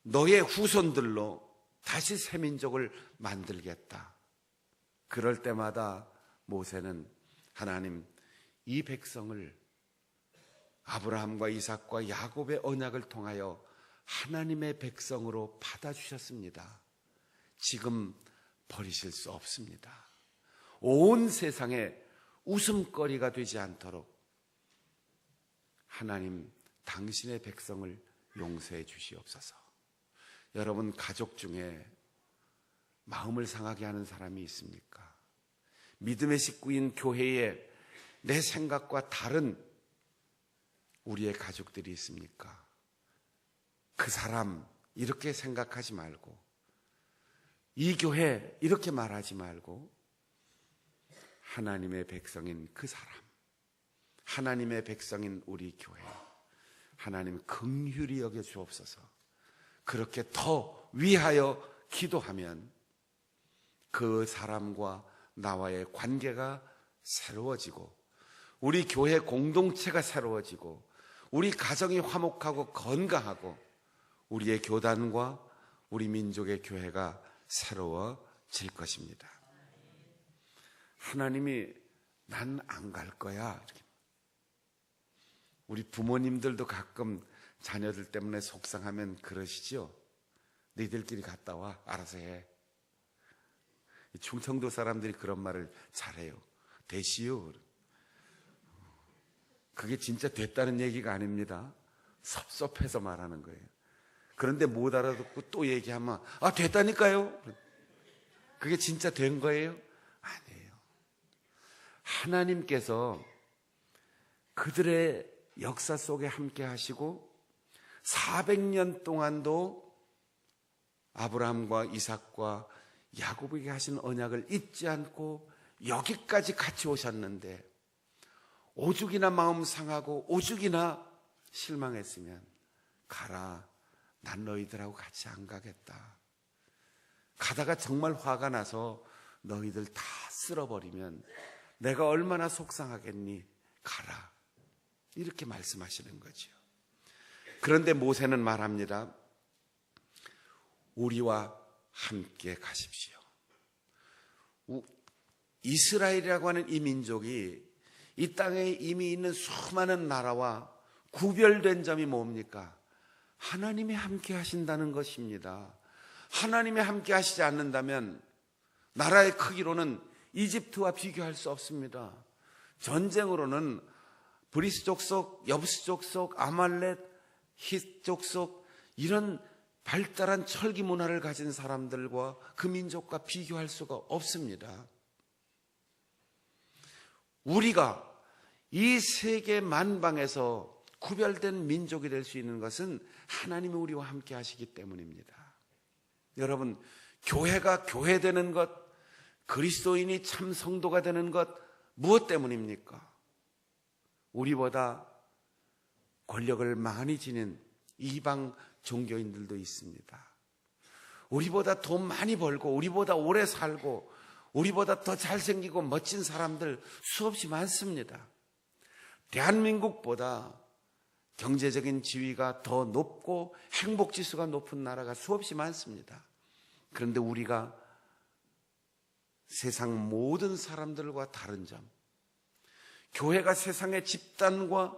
너의 후손들로 다시 새 민족을 만들겠다. 그럴 때마다 모세는 하나님, 이 백성을 아브라함과 이삭과 야곱의 언약을 통하여 하나님의 백성으로 받아주셨습니다. 지금 버리실 수 없습니다. 온 세상에 웃음거리가 되지 않도록 하나님, 당신의 백성을 용서해 주시옵소서. 여러분, 가족 중에 마음을 상하게 하는 사람이 있습니까? 믿음의 식구인 교회에 내 생각과 다른 우리의 가족들이 있습니까? 그 사람 이렇게 생각하지 말고, 이 교회 이렇게 말하지 말고, 하나님의 백성인 그 사람, 하나님의 백성인 우리 교회, 하나님 긍휼히 여겨 주옵소서. 그렇게 더 위하여 기도하면 그 사람과 나와의 관계가 새로워지고, 우리 교회 공동체가 새로워지고, 우리 가정이 화목하고 건강하고, 우리의 교단과 우리 민족의 교회가 새로워질 것입니다. 하나님이 난 안 갈 거야. 우리 부모님들도 가끔 자녀들 때문에 속상하면 그러시죠. 너희들끼리 갔다 와. 알아서 해. 충청도 사람들이 그런 말을 잘해요. 되시오. 그게 진짜 됐다는 얘기가 아닙니다. 섭섭해서 말하는 거예요. 그런데 못 알아듣고 또 얘기하면 됐다니까요. 그게 진짜 된 거예요? 아니에요. 하나님께서 그들의 역사 속에 함께 하시고 400년 동안도 아브라함과 이삭과 야곱에게 하신 언약을 잊지 않고 여기까지 같이 오셨는데, 오죽이나 마음 상하고 오죽이나 실망했으면 가라, 난 너희들하고 같이 안 가겠다. 가다가 정말 화가 나서 너희들 다 쓸어버리면 내가 얼마나 속상하겠니? 가라. 이렇게 말씀하시는 거죠. 그런데 모세는 말합니다. 우리와 함께 가십시오. 이스라엘이라고 하는 이 민족이 이 땅에 이미 있는 수많은 나라와 구별된 점이 뭡니까? 하나님이 함께 하신다는 것입니다. 하나님이 함께 하시지 않는다면 나라의 크기로는 이집트와 비교할 수 없습니다. 전쟁으로는 브리스 족속, 여부스 족속, 아말렉, 힛 족속 이런 발달한 철기 문화를 가진 사람들과 그 민족과 비교할 수가 없습니다. 우리가 이 세계 만방에서 구별된 민족이 될 수 있는 것은 하나님이 우리와 함께 하시기 때문입니다. 여러분, 교회가 교회되는 것, 그리스도인이 참 성도가 되는 것 무엇 때문입니까? 우리보다 권력을 많이 지닌 이방 종교인들도 있습니다. 우리보다 돈 많이 벌고 우리보다 오래 살고 우리보다 더 잘생기고 멋진 사람들 수없이 많습니다. 대한민국보다 경제적인 지위가 더 높고 행복지수가 높은 나라가 수없이 많습니다. 그런데 우리가 세상 모든 사람들과 다른 점, 교회가 세상의 집단과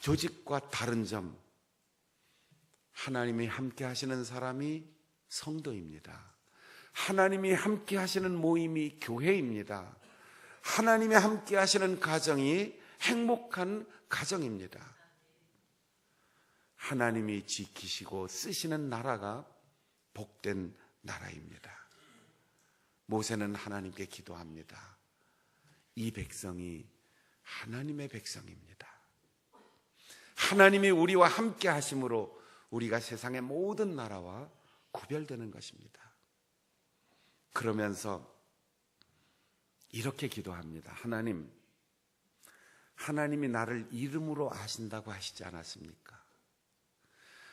조직과 다른 점, 하나님이 함께 하시는 사람이 성도입니다. 하나님이 함께 하시는 모임이 교회입니다. 하나님이 함께 하시는 가정이 행복한 가정입니다. 하나님이 지키시고 쓰시는 나라가 복된 나라입니다. 모세는 하나님께 기도합니다. 이 백성이 하나님의 백성입니다. 하나님이 우리와 함께 하심으로 우리가 세상의 모든 나라와 구별되는 것입니다. 그러면서 이렇게 기도합니다. 하나님이 나를 이름으로 아신다고 하시지 않았습니까?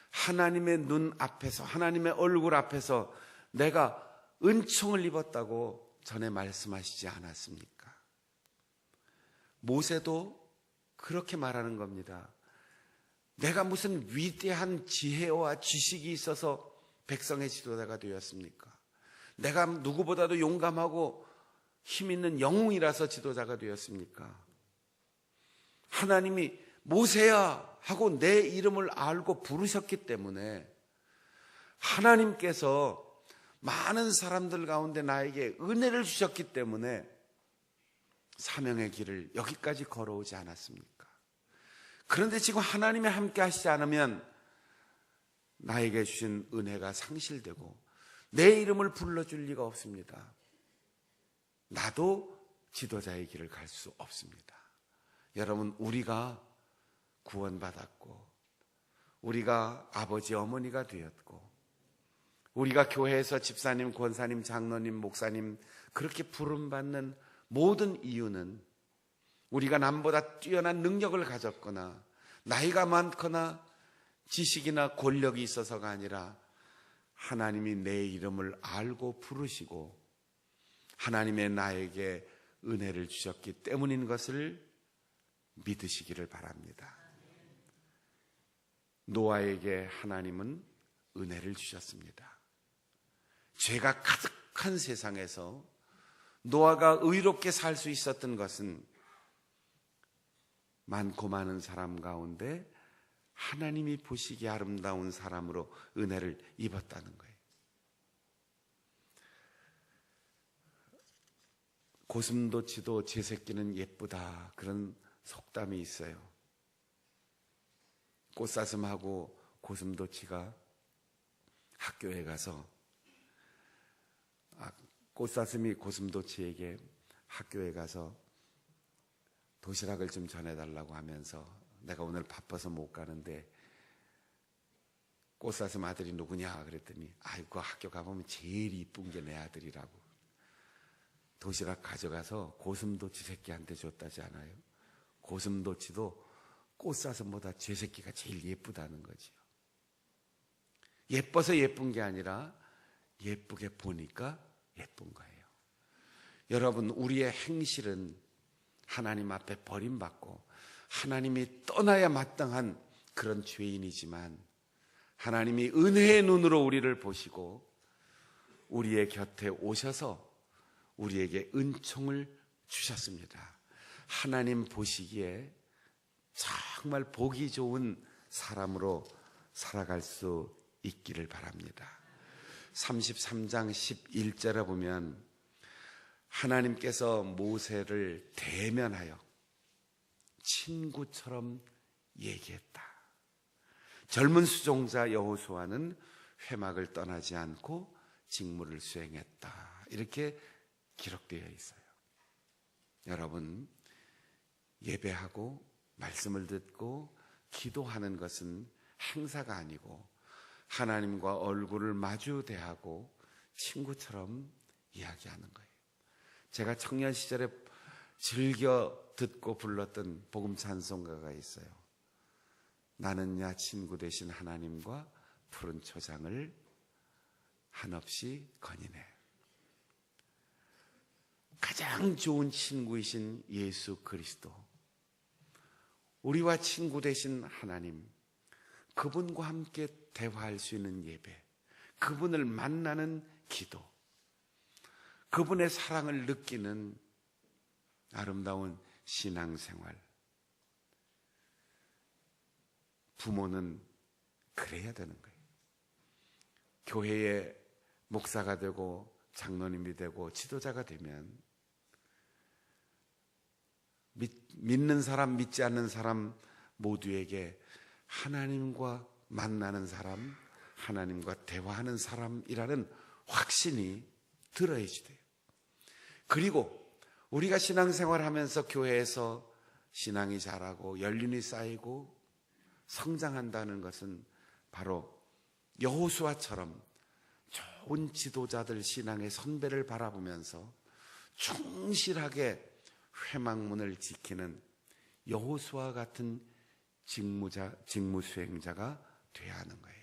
하나님의 눈 앞에서, 하나님의 얼굴 앞에서 내가 은총을 입었다고 전에 말씀하시지 않았습니까? 모세도 그렇게 말하는 겁니다. 내가 무슨 위대한 지혜와 지식이 있어서 백성의 지도자가 되었습니까? 내가 누구보다도 용감하고 힘 있는 영웅이라서 지도자가 되었습니까? 하나님이 모세야 하고 내 이름을 알고 부르셨기 때문에 하나님께서 많은 사람들 가운데 나에게 은혜를 주셨기 때문에 사명의 길을 여기까지 걸어오지 않았습니까? 그런데 지금 하나님이 함께 하시지 않으면 나에게 주신 은혜가 상실되고 내 이름을 불러줄 리가 없습니다. 나도 지도자의 길을 갈 수 없습니다. 여러분, 우리가 구원받았고 우리가 아버지 어머니가 되었고 우리가 교회에서 집사님, 권사님, 장로님, 목사님 그렇게 부름받는 모든 이유는 우리가 남보다 뛰어난 능력을 가졌거나 나이가 많거나 지식이나 권력이 있어서가 아니라 하나님이 내 이름을 알고 부르시고 하나님의 나에게 은혜를 주셨기 때문인 것을 믿으시기를 바랍니다. 노아에게 하나님은 은혜를 주셨습니다. 죄가 가득한 세상에서 노아가 의롭게 살 수 있었던 것은 많고 많은 사람 가운데 하나님이 보시기에 아름다운 사람으로 은혜를 입었다는 거예요. 고슴도치도 제 새끼는 예쁘다, 그런 속담이 있어요. 꽃사슴하고 고슴도치가 학교에 가서 꽃사슴이 고슴도치에게 학교에 가서 도시락을 좀 전해달라고 하면서 내가 오늘 바빠서 못 가는데 꽃사슴 아들이 누구냐 그랬더니 아이고 학교 가보면 제일 이쁜 게 내 아들이라고. 도시락 가져가서 고슴도치 새끼한테 줬다지 않아요? 고슴도치도 꽃사슴보다 제 새끼가 제일 예쁘다는 거지요. 예뻐서 예쁜 게 아니라 예쁘게 보니까 예쁜 거예요. 여러분, 우리의 행실은 하나님 앞에 버림받고 하나님이 떠나야 마땅한 그런 죄인이지만 하나님이 은혜의 눈으로 우리를 보시고 우리의 곁에 오셔서 우리에게 은총을 주셨습니다. 하나님 보시기에 정말 보기 좋은 사람으로 살아갈 수 있기를 바랍니다. 33장 11절에 보면 하나님께서 모세를 대면하여 친구처럼 얘기했다. 젊은 수종자 여호수아는 회막을 떠나지 않고 직무를 수행했다. 이렇게 기록되어 있어요. 여러분, 예배하고 말씀을 듣고 기도하는 것은 행사가 아니고 하나님과 얼굴을 마주 대하고 친구처럼 이야기하는 거예요. 제가 청년 시절에 즐겨 듣고 불렀던 복음 찬송가가 있어요. 나는 야 친구 되신 하나님과 푸른 초장을 한없이 거니네. 가장 좋은 친구이신 예수 그리스도, 우리와 친구 되신 하나님, 그분과 함께 대화할 수 있는 예배, 그분을 만나는 기도, 그분의 사랑을 느끼는 아름다운 신앙생활. 부모는 그래야 되는 거예요. 교회의 목사가 되고 장로님이 되고 지도자가 되면 믿는 사람, 믿지 않는 사람 모두에게 하나님과 만나는 사람, 하나님과 대화하는 사람이라는 확신이 들어야지 돼요. 그리고 우리가 신앙생활을 하면서 교회에서 신앙이 자라고 연륜이 쌓이고 성장한다는 것은 바로 여호수아처럼 좋은 지도자들, 신앙의 선배를 바라보면서 충실하게 회막문을 지키는 여호수아 같은 직무 수행자가 되어야 하는 거예요.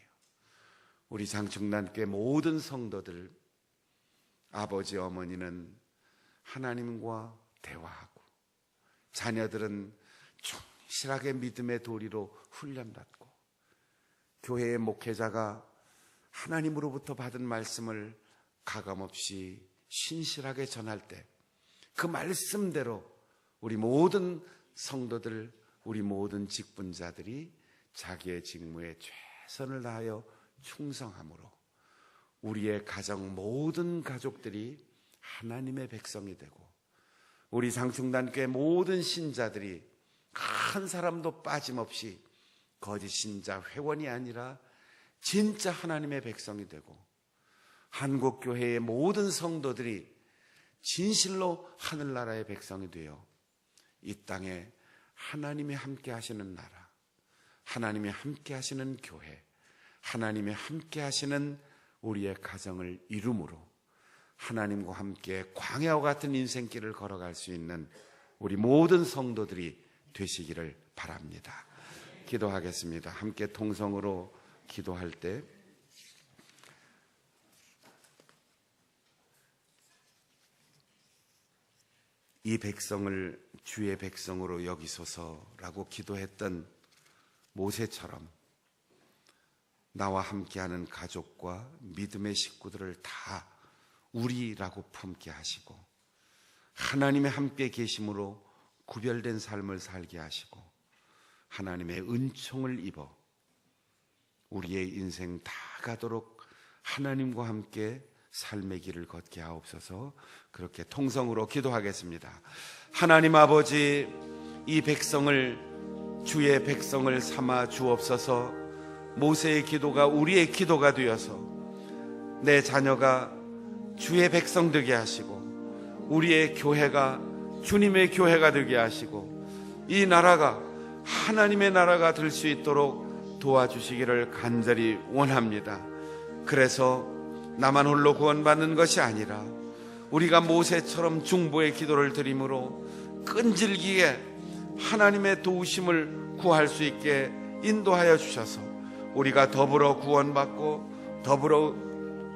우리 장충단교회 모든 성도들, 아버지 어머니는 하나님과 대화하고 자녀들은 충실하게 믿음의 도리로 훈련받고 교회의 목회자가 하나님으로부터 받은 말씀을 가감없이 신실하게 전할 때 그 말씀대로 우리 모든 성도들, 우리 모든 직분자들이 자기의 직무에 최선을 다하여 충성함으로 우리의 가정 모든 가족들이 하나님의 백성이 되고 우리 장충단교회 모든 신자들이 한 사람도 빠짐없이 거짓 신자 회원이 아니라 진짜 하나님의 백성이 되고 한국교회의 모든 성도들이 진실로 하늘나라의 백성이 되어 이 땅에 하나님이 함께 하시는 나라, 하나님이 함께 하시는 교회, 하나님이 함께 하시는 우리의 가정을 이룸으로 하나님과 함께 광야와 같은 인생길을 걸어갈 수 있는 우리 모든 성도들이 되시기를 바랍니다. 기도하겠습니다. 함께 통성으로 기도할 때 이 백성을 주의 백성으로 여기소서라고 기도했던 모세처럼 나와 함께하는 가족과 믿음의 식구들을 다 우리라고 품게 하시고 하나님의 함께 계심으로 구별된 삶을 살게 하시고 하나님의 은총을 입어 우리의 인생 다 가도록 하나님과 함께 삶의 길을 걷게 하옵소서. 그렇게 통성으로 기도하겠습니다. 하나님 아버지, 이 백성을 주의 백성을 삼아 주옵소서. 모세의 기도가 우리의 기도가 되어서 내 자녀가 주의 백성 되게 하시고 우리의 교회가 주님의 교회가 되게 하시고 이 나라가 하나님의 나라가 될 수 있도록 도와주시기를 간절히 원합니다. 그래서 나만 홀로 구원받는 것이 아니라 우리가 모세처럼 중보의 기도를 드림으로 끈질기게 하나님의 도우심을 구할 수 있게 인도하여 주셔서 우리가 더불어 구원받고 더불어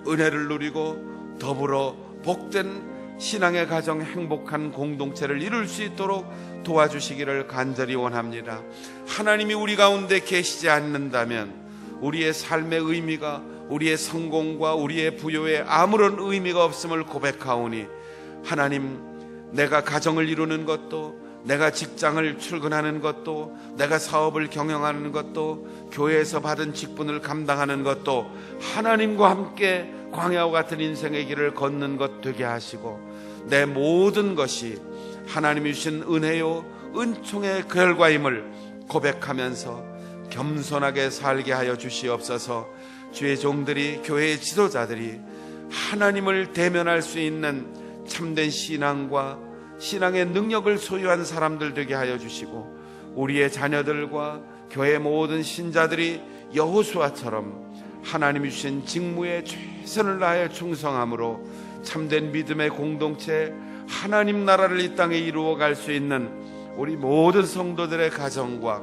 은혜를 누리고 더불어 복된 신앙의 가정, 행복한 공동체를 이룰 수 있도록 도와주시기를 간절히 원합니다. 하나님이 우리 가운데 계시지 않는다면 우리의 삶의 의미가, 우리의 성공과 우리의 부요에 아무런 의미가 없음을 고백하오니 하나님, 내가 가정을 이루는 것도 내가 직장을 출근하는 것도, 내가 사업을 경영하는 것도, 교회에서 받은 직분을 감당하는 것도 하나님과 함께 광야와 같은 인생의 길을 걷는 것 되게 하시고, 내 모든 것이 하나님이 주신 은혜요 은총의 결과임을 고백하면서 겸손하게 살게 하여 주시옵소서. 주의 종들이, 교회의 지도자들이 하나님을 대면할 수 있는 참된 신앙과 신앙의 능력을 소유한 사람들 되게 하여 주시고, 우리의 자녀들과 교회의 모든 신자들이 여호수아처럼 하나님이 주신 직무에 최선을 다하여 충성함으로 참된 믿음의 공동체, 하나님 나라를 이 땅에 이루어갈 수 있는 우리 모든 성도들의 가정과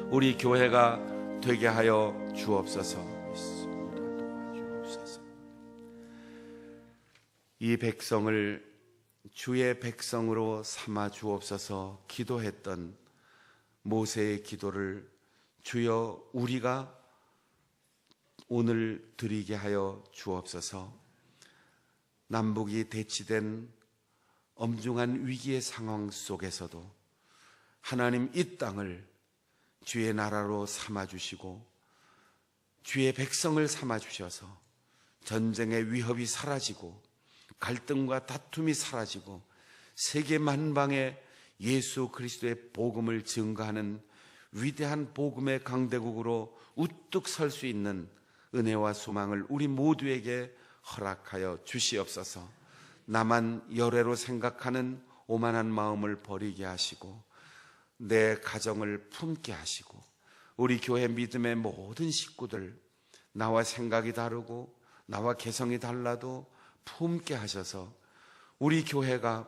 우리 교회가 되게 하여 주옵소서. 이 백성을 주의 백성으로 삼아 주옵소서 기도했던 모세의 기도를 주여 우리가 오늘 드리게 하여 주옵소서. 남북이 대치된 엄중한 위기의 상황 속에서도 하나님 이 땅을 주의 나라로 삼아주시고 주의 백성을 삼아주셔서 전쟁의 위협이 사라지고 갈등과 다툼이 사라지고 세계 만방에 예수 그리스도의 복음을 증거하는 위대한 복음의 강대국으로 우뚝 설 수 있는 은혜와 소망을 우리 모두에게 허락하여 주시옵소서. 나만 열애로 생각하는 오만한 마음을 버리게 하시고 내 가정을 품게 하시고 우리 교회 믿음의 모든 식구들, 나와 생각이 다르고 나와 개성이 달라도 품게 하셔서 우리 교회가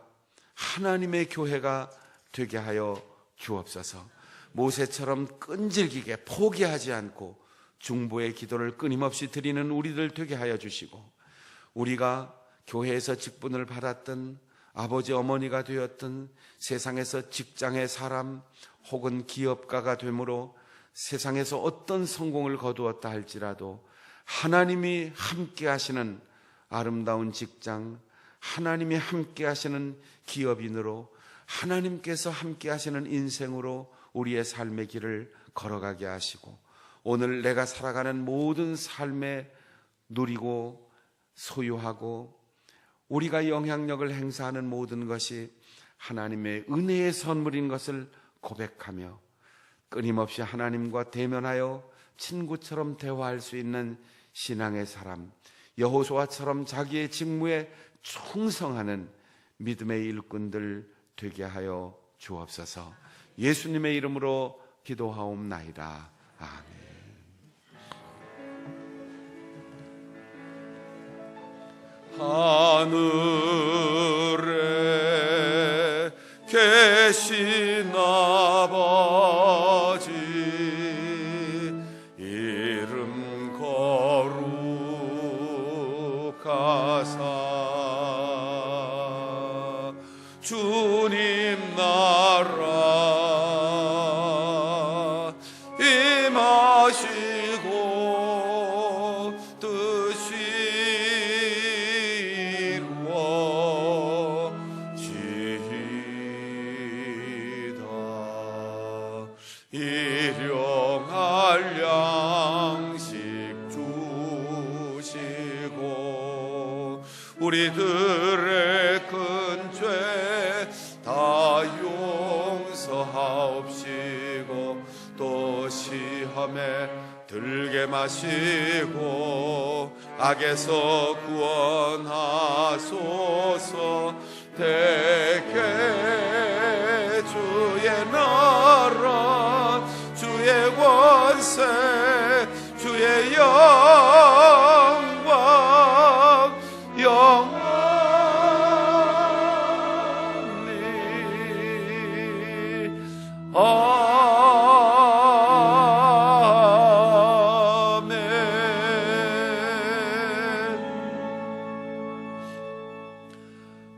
하나님의 교회가 되게 하여 주옵소서. 모세처럼 끈질기게 포기하지 않고 중보의 기도를 끊임없이 드리는 우리들 되게 하여 주시고, 우리가 교회에서 직분을 받았던 아버지 어머니가 되었던 세상에서 직장의 사람 혹은 기업가가 되므로 세상에서 어떤 성공을 거두었다 할지라도 하나님이 함께 하시는 아름다운 직장, 하나님이 함께 하시는 기업인으로, 하나님께서 함께 하시는 인생으로 우리의 삶의 길을 걸어가게 하시고, 오늘 내가 살아가는 모든 삶에 누리고 소유하고 우리가 영향력을 행사하는 모든 것이 하나님의 은혜의 선물인 것을 고백하며 끊임없이 하나님과 대면하여 친구처럼 대화할 수 있는 신앙의 사람, 여호수아처럼 자기의 직무에 충성하는 믿음의 일꾼들 되게 하여 주옵소서. 예수님의 이름으로 기도하옵나이다. 아멘. 하늘에 계신 아버지 이름 거룩하사 주님 나라 임하시고 뜻이 일용할 양식 주시고 우리들의 큰 죄 다 용서하옵시고 또 시험에 들게 마시고 악에서 구원하소서. 대개 주의 나라 주의 권세 주의 영광 영원히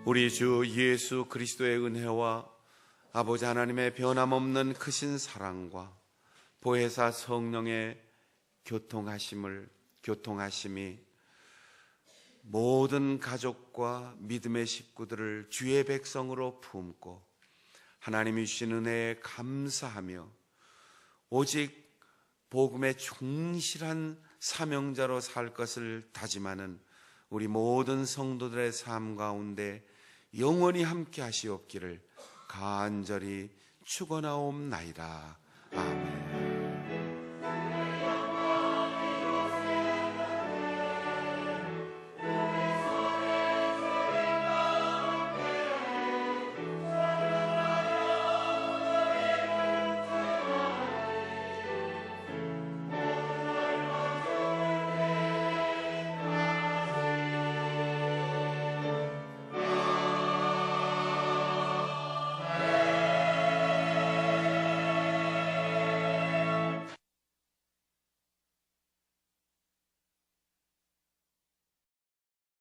우리 주 예수 그리스도의 은혜와 아버지 하나님의 변함없는 크신 사랑과 보혜사 성령의 교통하심이 모든 가족과 믿음의 식구들을 주의 백성으로 품고 하나님이 주신 은혜에 감사하며 오직 복음의 충실한 사명자로 살 것을 다짐하는 우리 모든 성도들의 삶 가운데 영원히 함께 하시옵기를 간절히 축원하옵나이다. 아멘.